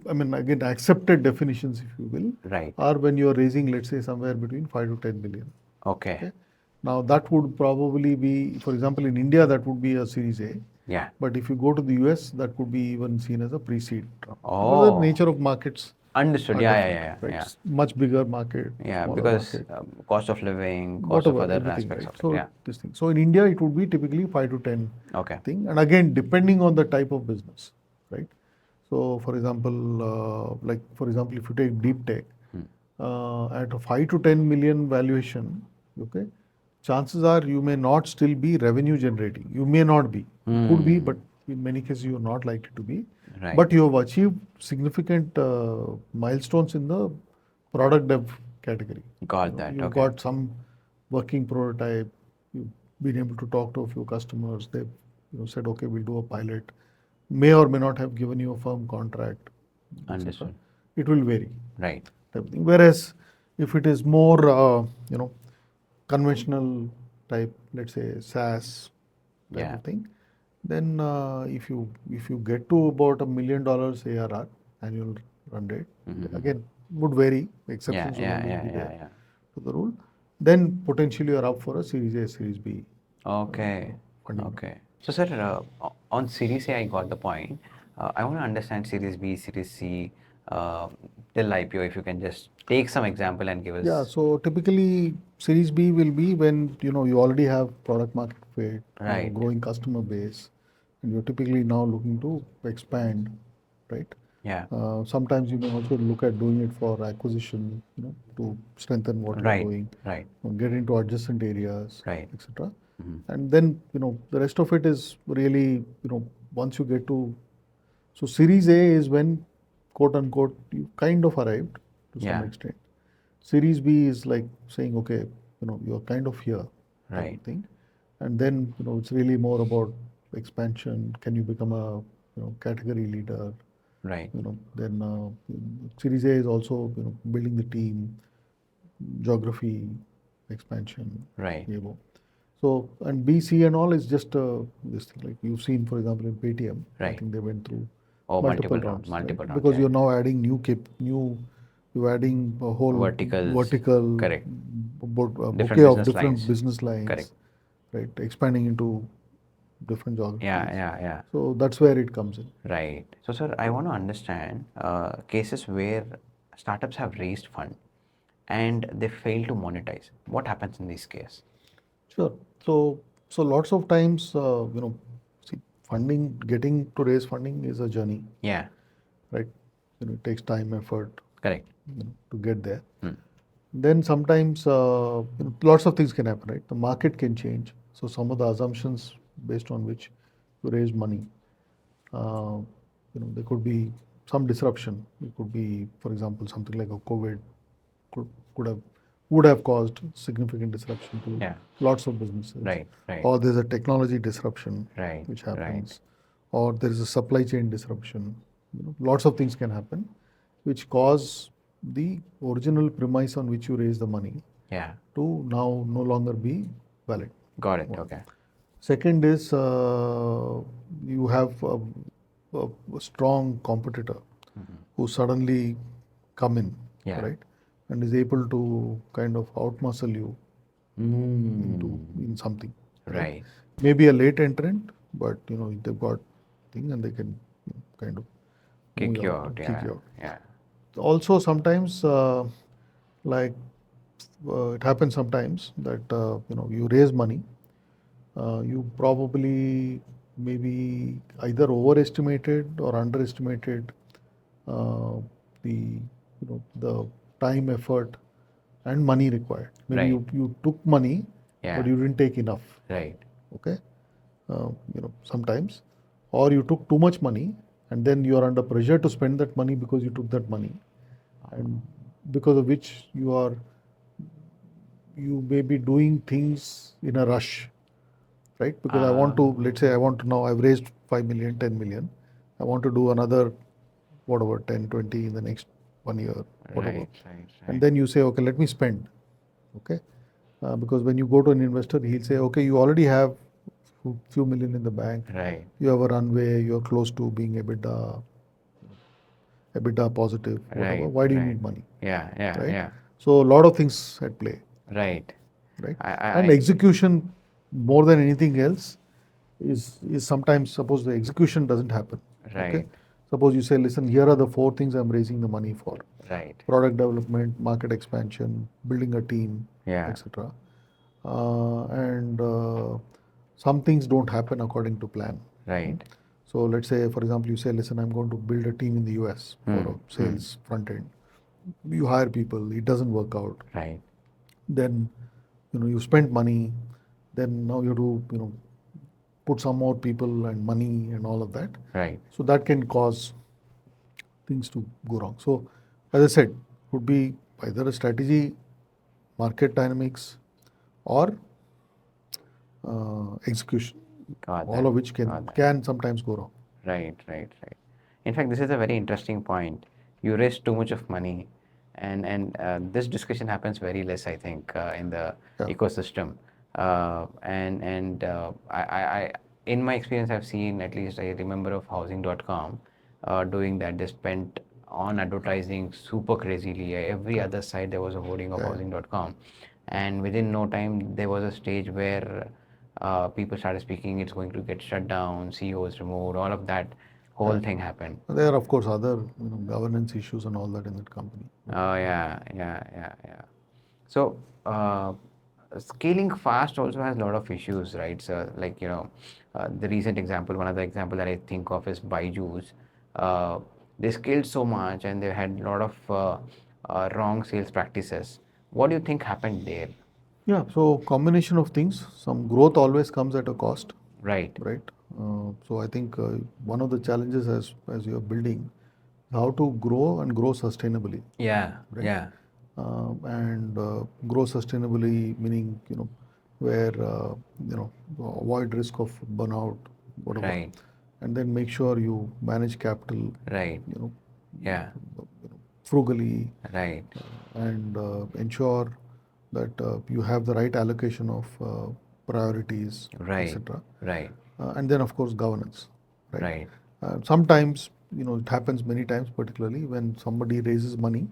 again, accepted definitions, if you will, right. are when you are raising, let's say, somewhere between 5 to 10 billion. Okay. Okay. Now, that would probably be, for example, in India, that would be a Series A. Yeah. But if you go to the US, that could be even seen as a pre-seed. Oh. Because the nature of markets Understood. are Yeah, different, yeah, yeah, right? yeah. It's much bigger market, Yeah, smaller because market, cost of living, cost of whatever, other everything, aspects right? of it. So Yeah. this thing. So in India, it would be typically 5 to 10 Okay. thing, and again, depending on the type of business, right? So, for example, if you take deep tech, at a 5 to 10 million valuation, okay, chances are you may not still be revenue generating. You may not be. You could be, but in many cases you are not likely to be. Right. But you have achieved significant milestones in the product dev category. Got that. You've Okay. got some working prototype. You've been able to talk to a few customers. They've said, okay, we'll do a pilot. May or may not have given you a firm contract. etc. Understood. It will vary. Right. Type of thing. Whereas if it is more, conventional type, let's say SaaS type Yeah. of thing, then if you get to about $1 million ARR, annual run rate, again would vary. Yeah, Exceptions yeah, will always yeah, be yeah, there yeah. to the rule. Then potentially you are up for a Series A, Series B. Okay. funding. Okay. So, sir, on Series A, I got the point. I want to understand Series B, Series C, till IPO. If you can just take some example and give us. Yeah, so typically Series B will be when you already have product market fit, Right. growing customer base, and you're typically now looking to expand, right? Yeah. Sometimes you may also look at doing it for acquisition, to strengthen what you're Right. doing, Right. get into adjacent areas, Right. etc. And then the rest of it is really once you get to, so Series A is when, quote unquote, you kind of arrived to some Yeah. extent. Series B is like saying, okay, you're kind of here, type Right. of thing. And then, it's really more about expansion. Can you become a, category leader? Right. Then Series A is also, building the team, geography, expansion. Right. So, and B, C and all is just this thing. Like you've seen, for example, in Paytm, I Right. think they went through Oh, multiple multiple rounds, multiple right? rounds. Because Yeah. you're now adding you're adding a whole Verticals. vertical, Correct. bouquet Different of business different lines. business lines, Correct. right? Expanding into different geographies. Yeah, yeah, yeah. So that's where it comes in. Right. So, sir, I want to understand cases where startups have raised fund and they fail to monetize. What happens in this case? Sure. So lots of times, see, getting to raise funding is a journey, Yeah. right? It takes time, effort, Correct. to get there. Hmm. Then sometimes lots of things can happen, right? The market can change. So some of the assumptions based on which you raise money, there could be some disruption. It could be, for example, something like a COVID would have caused significant disruption to Yeah. lots of businesses. Right. Right. Or there's a technology disruption Right. which Right. happens, or there is a supply chain disruption. Lots of things can happen, which cause the original premise on which you raise the money Yeah. to now no longer be valid. Got it. Okay. Second is you have a strong competitor who suddenly come in, Yeah. right, and is able to kind of outmuscle you in something. Right. Maybe a late entrant, but they've got thing and they can kind of Kick move you out out. and Yeah. kick you out. Yeah. Also, sometimes like it happens sometimes that you raise money, you probably maybe either overestimated or underestimated the the time, effort, and money required. Maybe Right. you took money, Yeah. but you didn't take enough. Right. Okay, sometimes, or you took too much money, and then you are under pressure to spend that money because you took that money, and because of which you may be doing things in a rush, right? Because I want to, let's say I want to now, I've raised 5 million, 10 million. I want to do another, whatever, 10, 20 in the next 1 year, whatever. Right. And then you say, okay, let me spend. Okay. Because when you go to an investor, he'll say, okay, you already have few million in the bank. Right. You have a runway, you're close to being EBITDA positive, whatever. Right. Why do you Right. need money? Yeah. Right? Yeah. So a lot of things at play. Right. Right? I And execution, more than anything else, is sometimes, suppose the execution doesn't happen. Okay? Right. Suppose you say, listen, here are the 4 things I'm raising the money for. Right. Product development, market expansion, building a team, Yeah. etc. And some things don't happen according to plan. Right. So let's say, for example, you say, listen, I'm going to build a team in the US for a sales front end. You hire people, it doesn't work out. Right. Then, you spend money. Then now you have to, put some more people and money and all of that. Right. So that can cause things to go wrong. So, as I said, would be either a strategy, market dynamics, or execution. Got All that. of which Got that. can sometimes go wrong. Right. In fact, this is a very interesting point. You raise too much of money, and this discussion happens very less, I think, in the Yeah. ecosystem. I, in my experience, I've seen, at least I remember of housing.com doing that. They spent on advertising super crazily. Every other site there was a hoarding of housing.com, and within no time there was a stage where people started speaking, it's going to get shut down, CEOs removed, all of that whole thing happened. There are, of course, other governance issues and all that in that company. Oh, yeah. So, scaling fast also has a lot of issues, right? So, like, the recent example, one other example that I think of is Byju's. They scaled so much and they had a lot of wrong sales practices. What do you think happened there? Yeah, so combination of things. Some growth always comes at a cost, Right. right? So I think one of the challenges as you're building, how to grow and grow sustainably. Yeah. Right. Yeah. And grow sustainably, meaning where avoid risk of burnout, whatever, Right. and then make sure you manage capital, Right. Yeah. frugally, Right. and ensure that you have the right allocation of priorities, Right. etc. Right. And then of course governance, right? Right. Sometimes it happens many times, particularly when somebody raises money,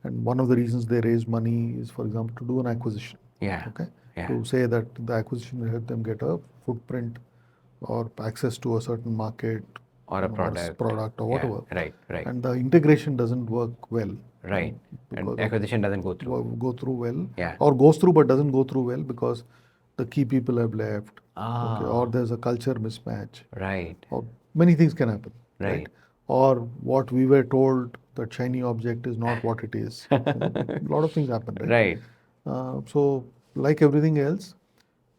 and one of the reasons they raise money is, for example, to do an acquisition. Yeah. Okay. Yeah. To say that the acquisition will help them get a footprint or access to a certain market Or a product. or whatever. Yeah. Right. And the integration doesn't work well. Right. And Because acquisition doesn't go through. go through well. Yeah. Or goes through but doesn't go through well because the key people have left. Okay. Ah. Or there's a culture mismatch. Right. Or many things can happen. Right. Or what we were told, that shiny object is not what it is. A lot of things happen, right? Right. So, like everything else,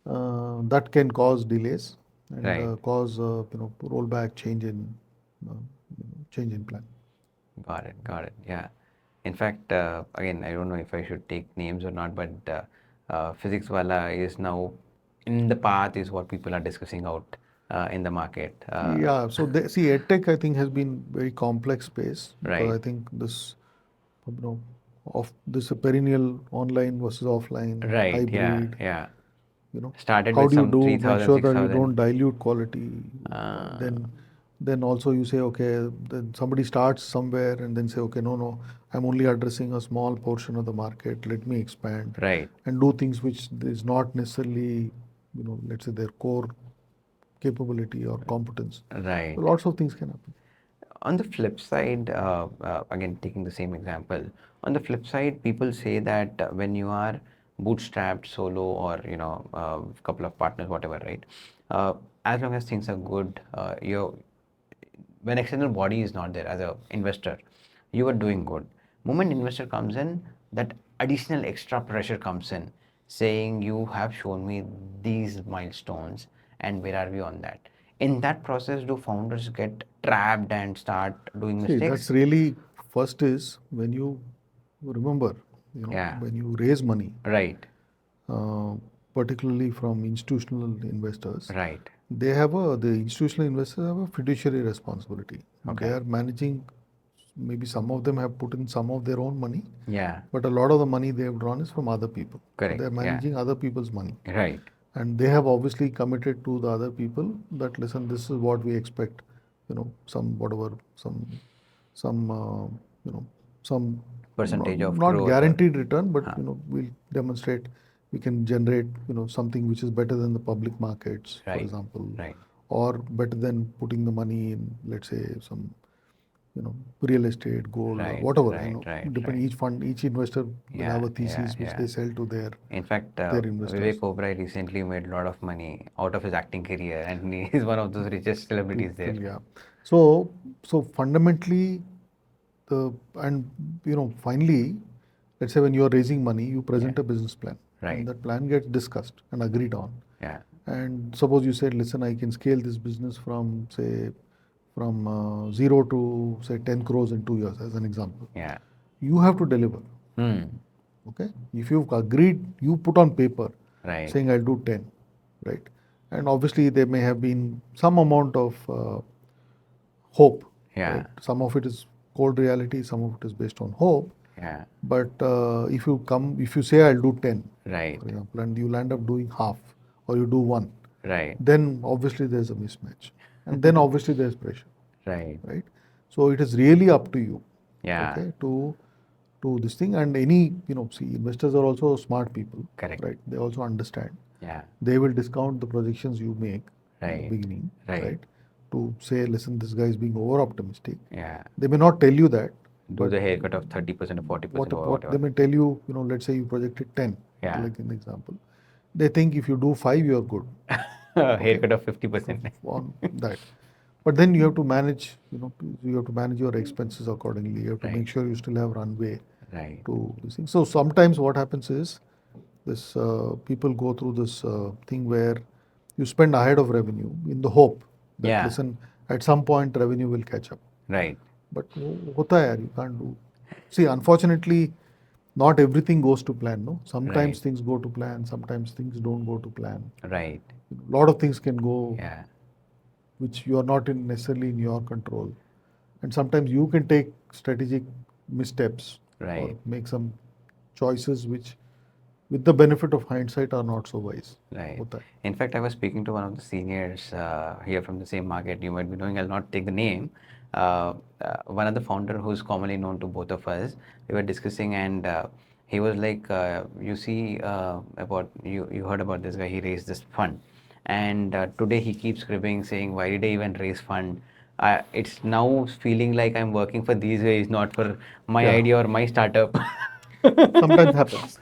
that can cause delays and Right. cause rollback, uh, change in plan. Got it. Yeah. In fact, again, I don't know if I should take names or not, but Physics Wala is now in the path, is what people are discussing out in the market. Yeah. So see, EdTech I think has been very complex space because Right. I think this, of this perennial online versus offline Right. hybrid. Yeah. You know, Started how with do you some do 3,000, make sure that you 6,000. don't dilute quality? Then also you say, okay, then somebody starts somewhere and then say, okay, no, I'm only addressing a small portion of the market. Let me expand Right. and do things which is not necessarily, let's say their core capability or competence. Right. So lots of things can happen. On the flip side, again taking the same example, on the flip side, people say that when you are bootstrapped solo or a couple of partners, whatever, right? as long as things are good, when external body is not there as a investor, you are doing good. Moment investor comes in, that additional extra pressure comes in, saying you have shown me these milestones and where are we on that? In that process, do founders get trapped and start doing See, that's mistakes? really first is when you remember, Yeah, when you raise money, right, uh, particularly from institutional investors, right, the institutional investors have a fiduciary responsibility. They okay, are managing, maybe some of them have put in some of their own money, yeah, but a lot of the money they have drawn is from other people. So they correct, are yeah, managing other people's money. right, And they have obviously committed to the other people that, listen, this is what we expect, some whatever, some some percentage of not growth or, guaranteed return, but huh, we'll demonstrate we can generate something which is better than the public markets, for right, example, right, or better than putting the money in, let's say, some real estate, gold, or right, whatever. right, right, Depend, right. each fund, each investor will Yeah, have a yeah, thesis which yeah. they sell to In fact, their Vivek investors. Oberoi recently made a lot of money out of his acting career, and he is one of those richest celebrities there. People, yeah. So fundamentally, the and finally, let's say when you are raising money, you Yeah, present a business plan, and right. that plan gets discussed and agreed on. Yeah, And suppose you said, listen, I can scale this business from, say, from zero to, say, 10 crores in 2 years, as an example. yeah. You have to deliver. Hmm. Okay. If you've agreed, you put on paper Right. saying I'll do 10, right? And obviously there may have been some amount of hope, Yeah, right? Some of it is cold reality, some of it is based on hope. yeah. But if you say I'll do 10, Right, for example, and you'll end up doing half or you do one, right, then obviously there's a mismatch. And then obviously there's pressure, right. right? So it is really up to you, Yeah, okay, to this thing. And any, see, investors are also smart people, correct. right? They also understand. Yeah, They will discount the projections you make in the right, beginning, right. right? To say, listen, this guy is being over optimistic. Yeah. They may not tell you that, Do but the haircut of 30% or 40% or what they whatever. may tell you, let's say you projected 10, Yeah. like in the example. They think if you do 5, you're good, okay, Haircut of 50%. on that. But then you have to manage, you have to manage your expenses accordingly. You have to Right, make sure you still have runway right. to this thing. So sometimes what happens is this people go through this thing where you spend ahead of revenue in the hope that, Yeah, listen, at some point revenue will catch up. right, But hota hai yaar, you can't do. See, unfortunately, not everything goes to plan. No, right, sometimes things go to plan, sometimes things don't go to plan. right. A lot of things can go Yeah, which you are not necessarily in your control. And sometimes you can take strategic missteps or right, make some choices which, with the benefit of hindsight, are not so wise. right. Hota hai. In fact, I was speaking to one of the seniors here from the same market. You might be knowing, I'll not take the name. One of the founder who's commonly known to both of us, we were discussing, and he was like, you see, about you heard about this guy, he raised this fund. And today he keeps cribbing, saying, why did I even raise fund? It's now feeling like I'm working for these guys, not for my Yeah, idea or my startup. sometimes happens.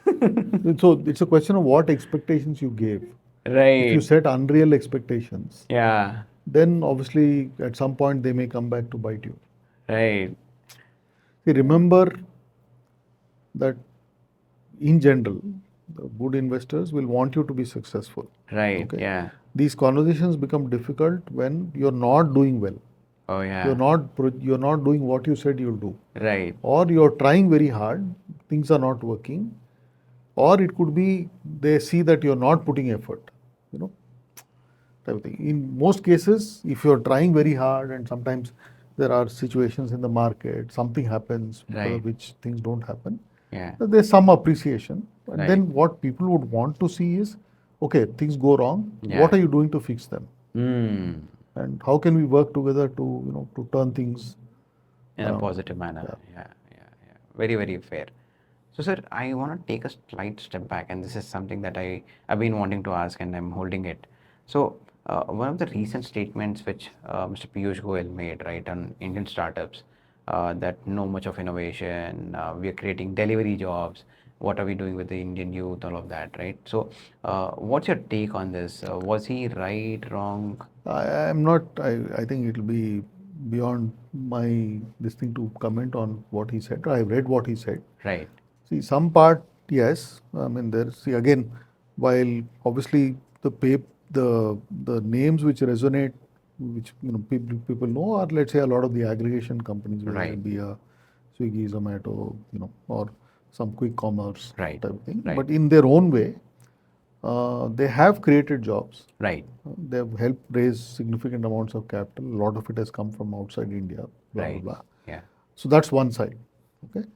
So it's a question of what expectations you gave. If you Right. set unreal expectations, Yeah. then obviously at some point they may come back to bite you. Right. See, remember that in general, the good investors will want you to be successful. Right. Okay, Yeah. these conversations become difficult when you're not doing well. Oh, yeah. You're not doing what you said you'll do, Right. or you're trying very hard, things are not working, or it could be they see that you're not putting effort. You know, type of thing. In most cases, if you're trying very hard, and sometimes there are situations in the market, something happens because Right. of which things don't happen, Yeah. there's some appreciation. And Right. then what people would want to see is, okay, things go wrong. What Yeah. are you doing to fix them? Hmm. And how can we work together to to turn things In a around? positive manner. Yeah. Yeah. Yeah. Yeah. Very, very fair. So, sir, I want to take a slight step back, and this is something that I've been wanting to ask, and I'm holding it. So, one of the recent statements which Mr. Piyush Goyal made, right, on Indian startups, that no much of innovation, we are creating delivery jobs, what are we doing with the Indian youth, all of that, right? So, what's your take on this? Was he right, wrong? I'm not, I think it'll be beyond my this thing to comment on what he said. I read what he said. Right, See, some part, yes. I mean, there. See, again, while obviously the names which resonate, which people know, are, let's say, a lot of the aggregation companies, whether right, it be a Swiggy, Zomato, or some quick commerce right, type of thing. right, But in their own way, they have created jobs. right, They have helped raise significant amounts of capital. A lot of it has come from outside India. Blah blah right. blah. Yeah, So that's one side. Okay.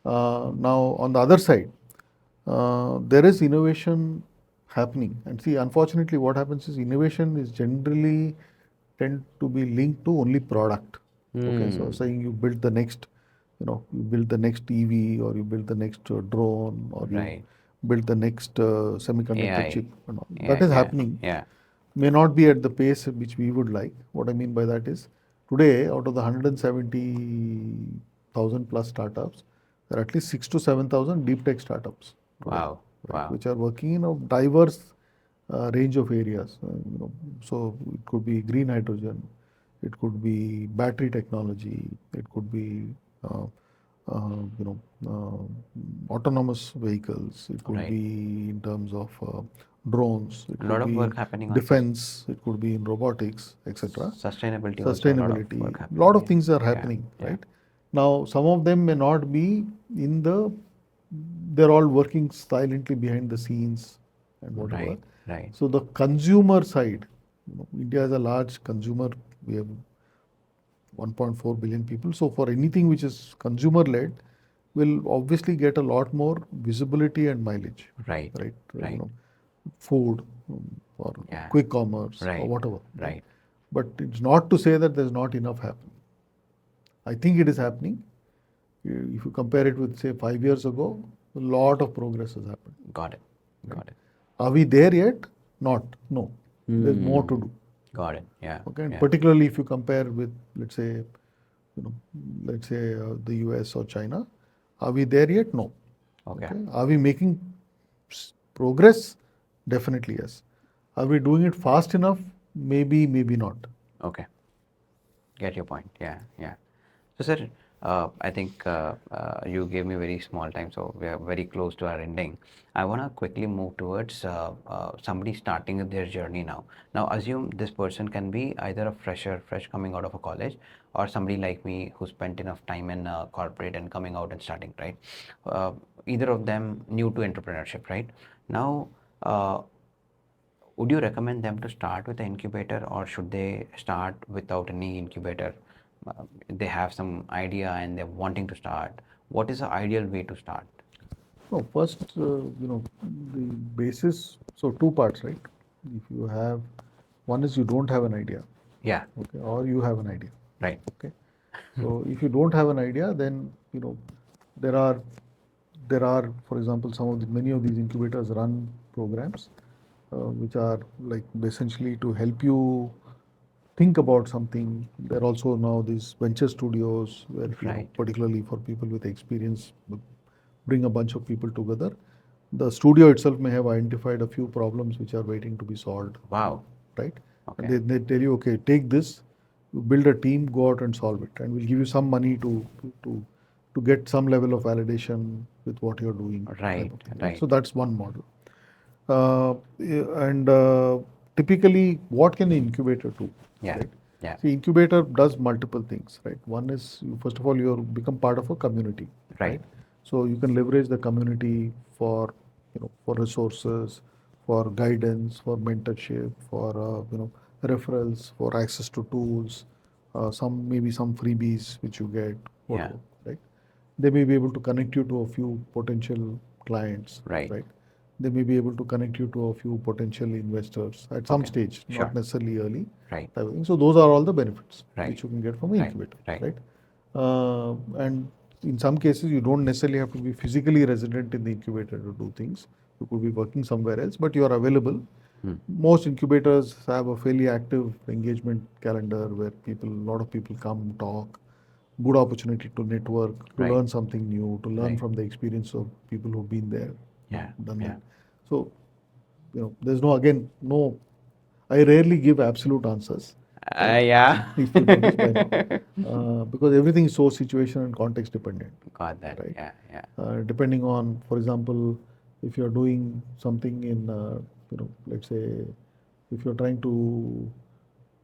Now on the other side, there is innovation happening, and see, unfortunately, what happens is innovation is generally tend to be linked to only product. Okay, so saying you build the next, you build the next EV, or you build the next drone, or you right. build the next semiconductor AI. chip. And all. Yeah, That is yeah, happening. yeah. May not be at the pace which we would like. What I mean by that is, today, out of the 170,000 plus startups, there are at least 6 to 7,000 deep tech startups today, Wow, right, wow. which are working in a diverse range of areas. So it could be green hydrogen, it could be battery technology, it could be uh, autonomous vehicles, it could Right. be in terms of drones, it A lot could of be work happening on defense, it could be in robotics, etc. sustainability also. A lot of Sustainability, work a lot of happening. things are Yeah, yeah, happening, yeah. right? Now, some of them may not be in they're all working silently behind the scenes and whatever. Right, right. So the consumer side, India is a large consumer. We have 1.4 billion people. So for anything which is consumer led, will obviously get a lot more visibility and mileage, Right, right? right. Food, or Yeah, quick commerce, or right, whatever. Right? right. But it's not to say that there's not enough happening. I think it is happening. If you compare it with, say, 5 years ago, a lot of progress has happened. Got it, Right? got it. Are we there yet? Not. No. There's more to do. Got it. Yeah, Okay, and yeah. particularly if you compare with, let's say, the US or China, are we there yet? No. Okay, Okay. Are we making progress? Definitely yes. Are we doing it fast enough? Maybe, maybe not. okay. Get your point. Yeah, yeah. So, sir, I think you gave me very small time, so we are very close to our ending. I want to quickly move towards somebody starting their journey now. Now, assume this person can be either a fresher, fresh coming out of a college, or somebody like me who spent enough time in corporate and coming out and starting, right? Uh, Either of them new to entrepreneurship, right? Now, would you recommend them to start with an incubator, or should they start without any incubator? They have some idea and they're wanting to start. What is the ideal way to start? No, first, the basis, so two parts, right? If you have, one is you don't have an idea, Yeah, okay, or you have an idea, right, okay. So if you don't have an idea, then, there are, for example, many of these incubators run programs, which are like essentially to help you think about something. There are also now these venture studios where, right. particularly for people with experience, bring a bunch of people together. The studio itself may have identified a few problems which are waiting to be solved, Wow. right? And Okay. they tell you, okay, take this, you build a team, go out and solve it, and we'll give you some money to to get some level of validation with what you're doing, type Right, of thing, right? right. So that's one model. And typically, what can the incubator do, Yeah, right? yeah, See, incubator does multiple things, right? One is, first of all, you become part of a community, right. right? So you can leverage the community for, for resources, for guidance, for mentorship, for referrals, for access to tools, maybe some freebies which you get, Yeah, whatever, right? They may be able to connect you to a few potential clients, right. right? They may be able to connect you to a few potential investors at some Okay. stage, Sure. not necessarily early. Right, Type of thing. So those are all the benefits right, which you can get from an right, incubator, right. right? And in some cases, you don't necessarily have to be physically resident in the incubator to do things. You could be working somewhere else, but you are available. Hmm. Most incubators have a fairly active engagement calendar where a lot of people come talk. good opportunity to network, to Right. learn something new, to learn Right. from the experience of people who've been there, Yeah. done Yeah. that. So, there's no. I rarely give absolute answers. Right? Yeah. If you notice by now, because everything is so situation and context dependent, Got that. right? Yeah. Yeah. Depending on, for example, if you're doing something in, let's say, if you're trying to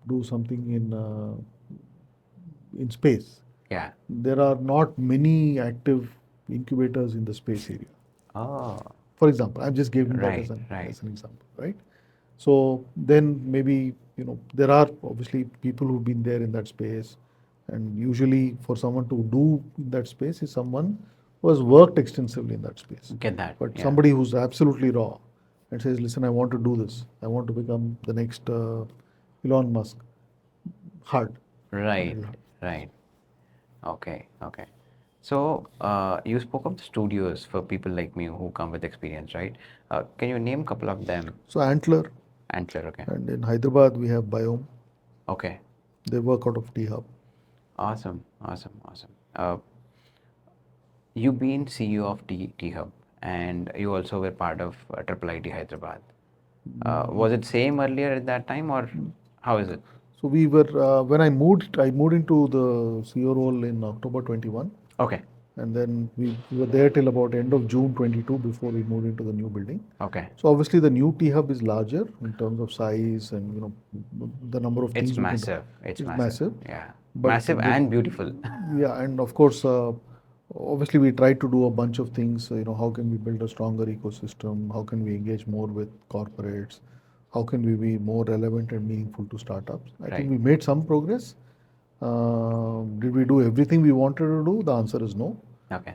do something in space, Yeah. there are not many active incubators in the space area. Oh. For example, I'm just giving that Right. Right. as an example, right? So then maybe there are obviously people who've been there in that space, and usually for someone to do in that space is someone who has worked extensively in that space. Get that. But Yeah. somebody who's absolutely raw and says, "Listen, I want to do this. I want to become the next Elon Musk." Hard, Right. very hard. Right. Okay. Okay. So you spoke of the studios for people like me who come with experience, right? Can you name a couple of them? So Antler, Antler. Okay. and in Hyderabad we have Biome. Okay. They work out of T Hub. Awesome. Awesome. Awesome. You've been CEO of T Hub, and you also were part of IIIT Hyderabad. Was it same earlier at that time, or how is it? So we were when I moved into the CEO role in October 21, Okay. and then we were there till about end of June 22 before we moved into the new building. Okay. So obviously the new T Hub is larger in terms of size and the number of It's things we can do. massive. It's It's massive. massive. Yeah. But Massive and beautiful. yeah, and of course, obviously we try to do a bunch of things. How can we build a stronger ecosystem? How can we engage more with corporates? How can we be more relevant and meaningful to startups? I think Right. we made some progress. Did we do everything we wanted to do? The answer is no. Okay.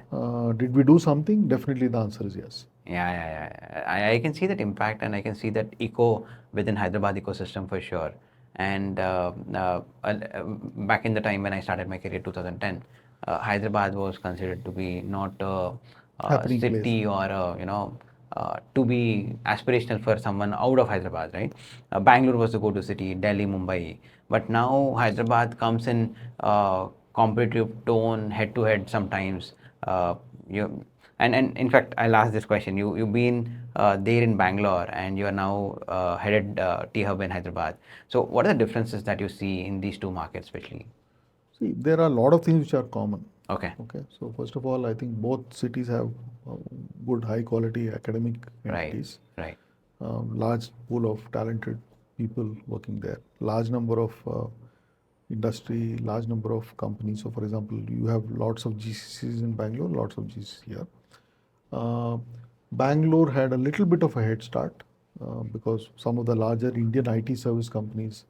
Did we do something? Definitely the answer is yes. Yeah, yeah, yeah. I can see that impact, and I can see that eco within Hyderabad ecosystem for sure. And back in the time when I started my career, 2010, Hyderabad was considered to be not a Happening place. city or to be aspirational for someone out of Hyderabad, right? Bangalore was the go-to city, Delhi, Mumbai. But now Hyderabad comes in competitive tone, head-to-head sometimes. You and in fact, I'll ask this question. You've been there in Bangalore, and you are now headed T Hub in Hyderabad. So, what are the differences that you see in these two markets, especially? See, there are a lot of things which are common. Okay. Okay, so first of all, I think both cities have good, high quality academic Right. entities, Right. large pool of talented people working there, large number of industry, large number of companies. So, for example, you have lots of GCCs in Bangalore, lots of GCCs here. Bangalore had a little bit of a head start because some of the larger Indian IT service companies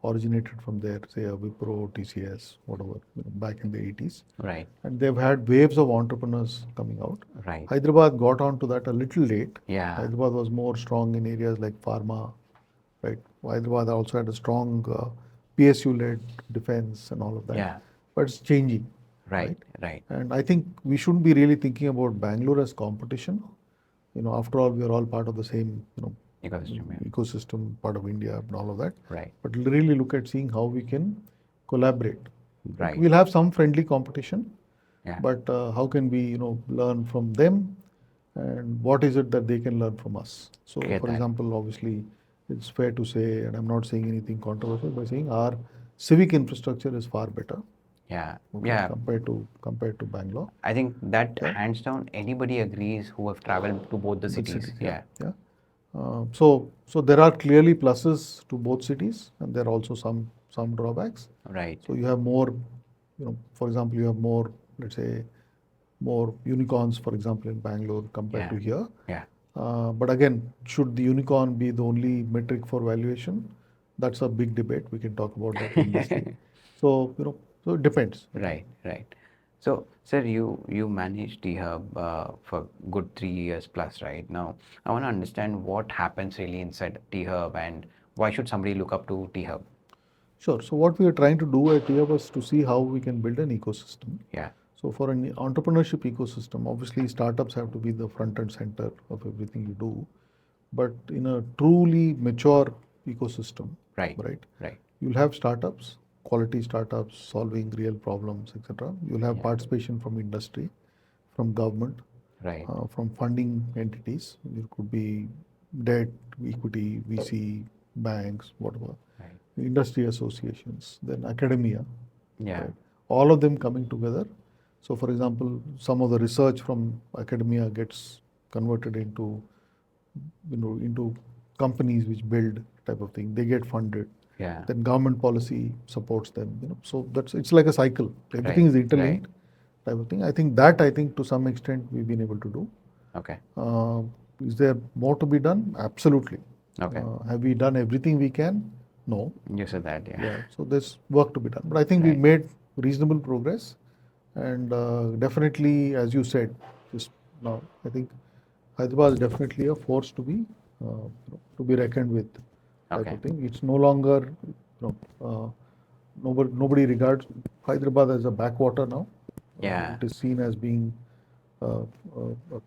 originated from there, say a Wipro, TCS, whatever, back in the 80s. Right. And they've had waves of entrepreneurs coming out. Right. Hyderabad got onto that a little late. Yeah. Hyderabad was more strong in areas like pharma, right? Hyderabad also had a strong PSU-led defense and all of that. Yeah. But it's changing. Right. Right. And I think we shouldn't be really thinking about Bangalore as competition. After all, we are all part of the same, Ecosystem. Yeah. ecosystem, part of India and all of that. Right. But really look at seeing how we can collaborate. Right. We'll have some friendly competition, Yeah. but how can we, learn from them, and what is it that they can learn from us? So, Get for that. example, obviously, it's fair to say, and I'm not saying anything controversial by saying our civic infrastructure is far better. Yeah. Okay, Yeah. compared to Bangalore. I think that Yeah. hands down anybody agrees who have traveled to both the cities. Yeah. Yeah. So there are clearly pluses to both cities, and there are also some drawbacks. Right. So you have more, for example, you have more, let's say, more unicorns, for example, in Bangalore compared to here. Yeah. But again, should the unicorn be the only metric for valuation? That's a big debate. We can talk about that in industry. So so it depends. Right. Right. So, sir, you managed T Hub for good 3 years plus, right? Now, I want to understand what happens really inside T Hub, and why should somebody look up to T Hub? Sure. So what we are trying to do at TIA was to see how we can build an ecosystem. Yeah. So for an entrepreneurship ecosystem, obviously startups have to be the front and center of everything you do. But in a truly mature ecosystem, Right. right, Right. you'll have startups, quality startups solving real problems, etc. You'll have participation from industry, from government, Right. from funding entities. It could be debt, equity, VC, banks, whatever, Right. industry associations, then academia, Yeah. right? All of them coming together. So, for example, some of the research from academia gets converted into, into companies which build type of thing. They get funded. Yeah. Then government policy supports them. So it's like a cycle. Everything Right. is interlinked type of thing. I think to some extent we've been able to do. Okay. Is there more to be done? Absolutely. Okay. Have we done everything we can? No. You said that, yeah. So there's work to be done. But I think we've made reasonable progress. And definitely, as you said, just now, I think Hyderabad is definitely a force to be reckoned with type Okay. of thing. It's no longer, nobody regards Hyderabad as a backwater now. Yeah. It is seen as being a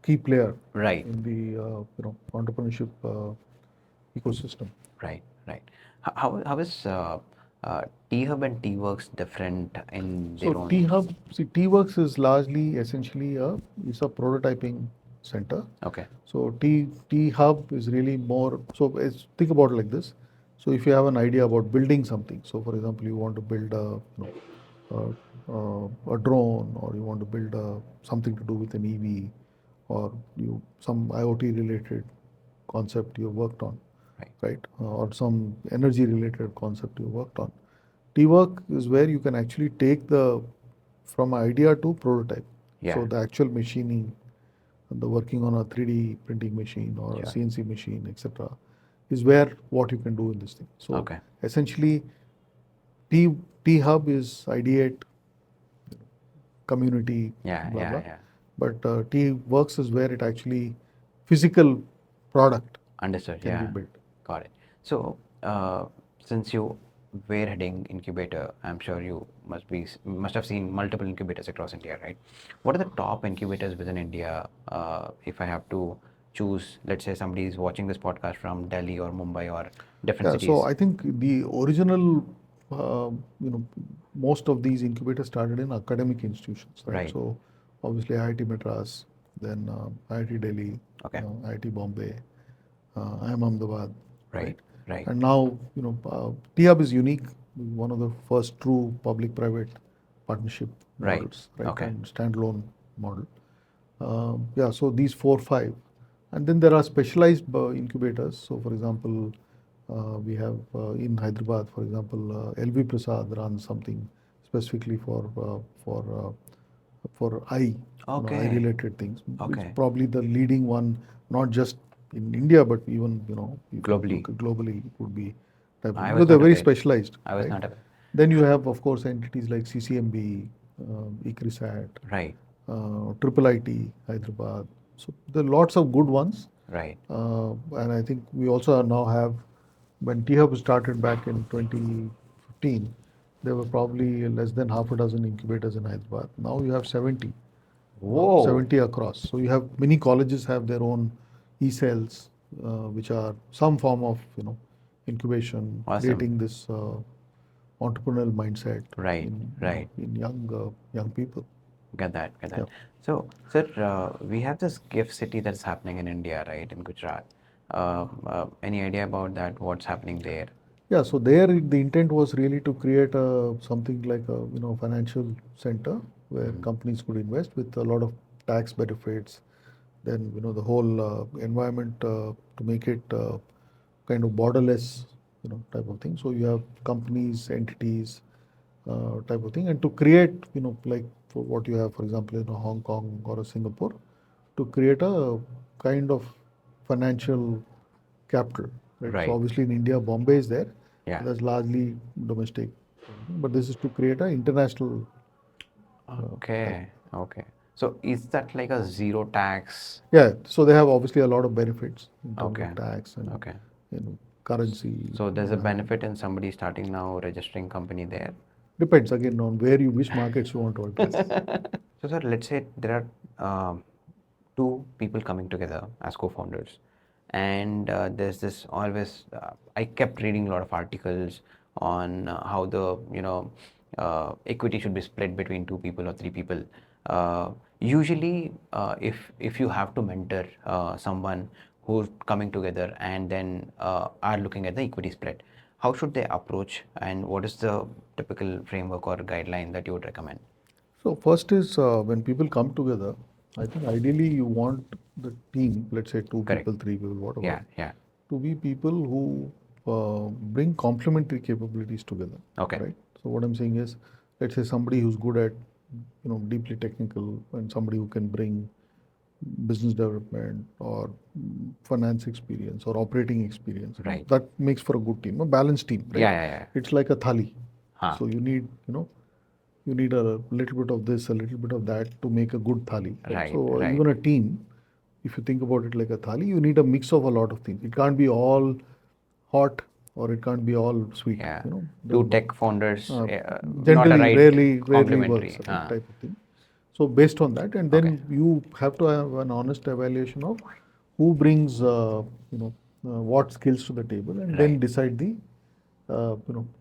key player Right. in the entrepreneurship ecosystem. Right. Right. How is T-Hub and T-Works different in their So own? T-Works is largely essentially it's a prototyping center. Okay. So T-Hub is really more, so think about it like this. So if you have an idea about building something, so for example, you want to build a drone, or you want to build something to do with an EV, or some IoT related concept you worked on, right? Or some energy related concept you worked on. T-work is where you can actually take from idea to prototype. Yeah. So the actual machining, the working on a 3D printing machine or a Sure. CNC machine, etc., is where what you can do in this thing. So Okay. essentially, T-Hub is ideate, community, Yeah. blah, Yeah. blah. Yeah. But T-Works is where it actually physical product Understood. can Yeah. be built. Got it. So, since you were heading incubator, I'm sure you must have seen multiple incubators across India, right? What are the top incubators within India? If I have to choose, let's say somebody is watching this podcast from Delhi or Mumbai or different Yeah, cities. so I think the original, most of these incubators started in academic institutions, right? Right. So obviously IIT Madras, then IIT Delhi, Okay. IIT Bombay, IIM Ahmedabad, Right. Right. And now, T-Hub is unique, one of the first true public-private partnership Right. models, right? Okay. And standalone model. Yeah, so these 4, 5. And then there are specialized incubators. So, for example, we have in Hyderabad, for example, LV Prasad runs something specifically for eye, Okay. eye-related things. Okay. It's probably the leading one, not just in India, but even Globally. Globally, it would be type of, I was because they're not very aware. specialized. I was right? not aware. Then you have, of course, entities like CCMB, ICRISAT, Right. IIIT Hyderabad. So there are lots of good ones. Right. And I think we also now have, when T-Hub started back in 2015, there were probably less than half a dozen incubators in Hyderabad. Now you have 70. Whoa. 70 across. So you have many colleges have their own e-cells, which are some form of incubation, Awesome. creating this entrepreneurial mindset Right. Right. in young people. Get that. Yeah. So, sir, we have this gift city that's happening in India, right, in Gujarat. Any idea about that? What's happening there? Yeah, so there the intent was really to create something like a financial center where companies could invest with a lot of tax benefits. Then the whole environment to make it kind of borderless type of thing. So you have companies, entities type of thing, and to create like for what you have, for example, in a Hong Kong or a Singapore, to create a kind of financial capital. Right. So obviously in India, Bombay is there. Yeah. That's largely domestic, but this is to create an international. Okay. Okay. So is that like a zero tax? Yeah. So they have obviously a lot of benefits in terms Okay. of tax and Okay. Currency. So there's a benefit in somebody starting now registering company there. Depends again on which markets you want to address. So sir, let's say there are two people coming together as co-founders, and there's this always. I kept reading a lot of articles on how the equity should be split between two people or three people. Usually, if you have to mentor someone who's coming together and then are looking at the equity split, how should they approach, and what is the typical framework or guideline that you would recommend? So first is when people come together, I think ideally you want the team, let's say two Correct. people, three people, whatever, Yeah. to be people who bring complementary capabilities together. Okay. Right. So what I'm saying is, let's say somebody who's good at, deeply technical, and somebody who can bring business development or finance experience or operating experience. Right. That makes for a good team, a balanced team. Right? Yeah. It's like a thali. Huh. So you need, you need a little bit of this, a little bit of that to make a good thali. Right, So right. even a team, if you think about it like a thali, you need a mix of a lot of things. It can't be all hot or it can't be all sweet. Yeah. Two Two tech founders, not a generally, right rarely complementary. works, right, type of thing. So based on that, and then Okay. you have to have an honest evaluation of who brings, what skills to the table, and then Right.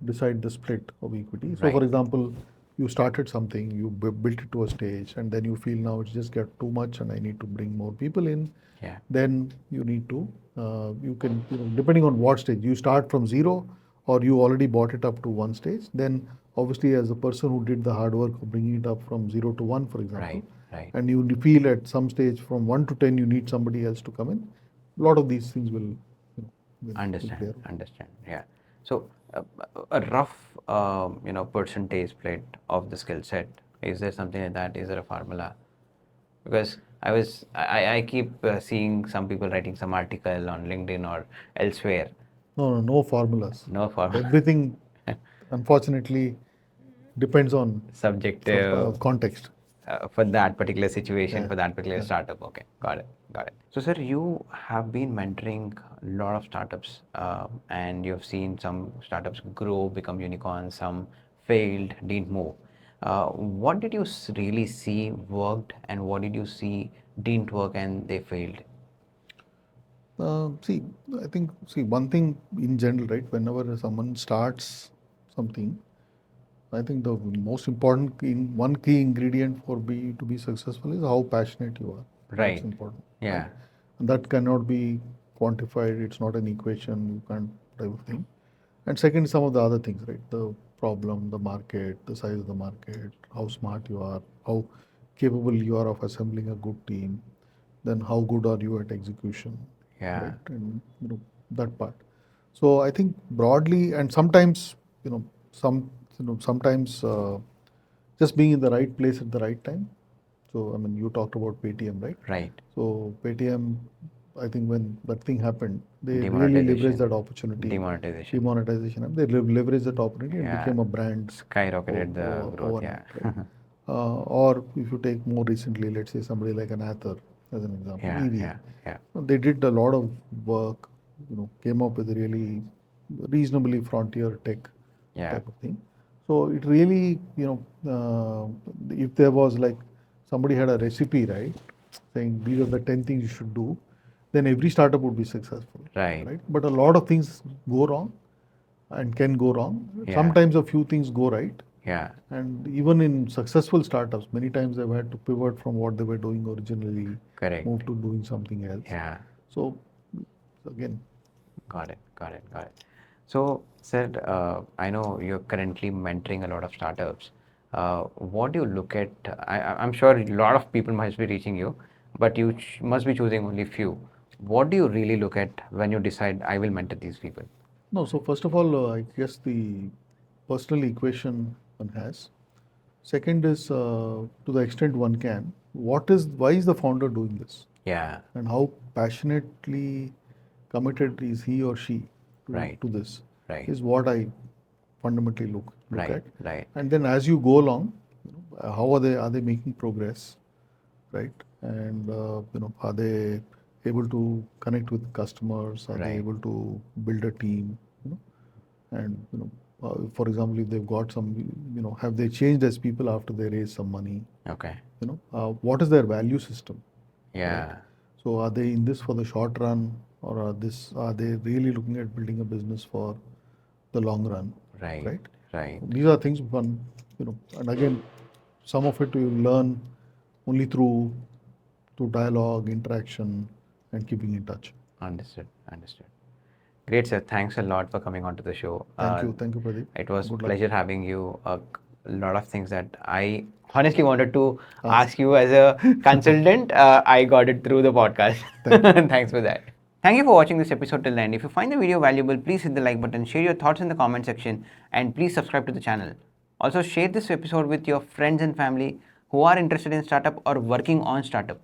decide the split of equity. So, Right. for example, you started something, you built it to a stage, and then you feel now it's just get too much, and I need to bring more people in. Yeah. Then you need to, you can, depending on what stage you start from zero, or you already bought it up to one stage. Then obviously, as a person who did the hard work of bringing it up from 0 to 1, for example, Right. and you feel at some stage from 1 to 10 you need somebody else to come in, a lot of these things will, will Understand. Yeah. So a rough, percentage split of the skill set. Is there something like that? Is there a formula? Because I keep seeing some people writing some article on LinkedIn or elsewhere. No formulas. No formula. Everything, unfortunately, depends on Subjective. context. For that particular situation, Yeah, for that particular yeah. startup. Okay, got it. So, sir, you have been mentoring a lot of startups, and you've seen some startups grow, become unicorns, some failed, didn't move. What did you really see worked, and what did you see didn't work and they failed? See, I think, one thing in general, right? Whenever someone starts something, I think the most important one key ingredient for to be successful is how passionate you are. Right. That's important. Yeah. Right? And that cannot be quantified. It's not an equation. You can't type of thing. And second, some of the other things, right? The problem, the market, the size of the market, how smart you are, how capable you are of assembling a good team, then how good are you at execution, Yeah. right? And that part. So I think broadly, and sometimes sometimes just being in the right place at the right time. So I mean, you talked about Paytm, right? Right. So Paytm, I think when that thing happened, they really Demonetization. leveraged that opportunity. Demonetization. They leveraged that opportunity and became a brand. Skyrocketed the growth. Overnight, right? Or if you take more recently, let's say somebody like an Ather as an example, EVA. Yeah. They did a lot of work, came up with a really reasonably frontier tech type of thing. So it really, if there was like somebody had a recipe, right, saying these are the 10 things you should do, then every startup would be successful. Right. But a lot of things go wrong and can go wrong. Yeah. Sometimes a few things go right. Yeah. And even in successful startups, many times they've had to pivot from what they were doing originally, Correct. move to doing something else. Yeah. So again. Got it. So, sir, I know you're currently mentoring a lot of startups. What do you look at? I'm sure a lot of people must be reaching you, but you must be choosing only few. What do you really look at when you decide I will mentor these people? No, so first of all, I guess the personal equation one has. Second is to the extent one can, why is the founder doing this? Yeah. And how passionately committed is he or she to this? Right. Is what I fundamentally look at. Right. And then as you go along, how are they making progress, right? And are they able to connect with customers? Are they able to build a team? And for example, if they've got some, have they changed as people after they raise some money? Okay. What is their value system? Yeah. Right? So are they in this for the short run, or are they really looking at building a business for the long run? Right. right? Right. These are things one, and again, some of it you learn only through dialogue, interaction, and keeping in touch. Understood. Understood. Great, sir. Thanks a lot for coming onto the show. Thank you, Pradeep. It was Good luck. pleasure having you. A lot of things that I honestly wanted to Ask. ask you as a consultant. I got it through the podcast. Thanks for that. Thank you for watching this episode till the end. If you find the video valuable, please hit the like button, share your thoughts in the comment section, and please subscribe to the channel. Also, share this episode with your friends and family who are interested in startup or working on startup.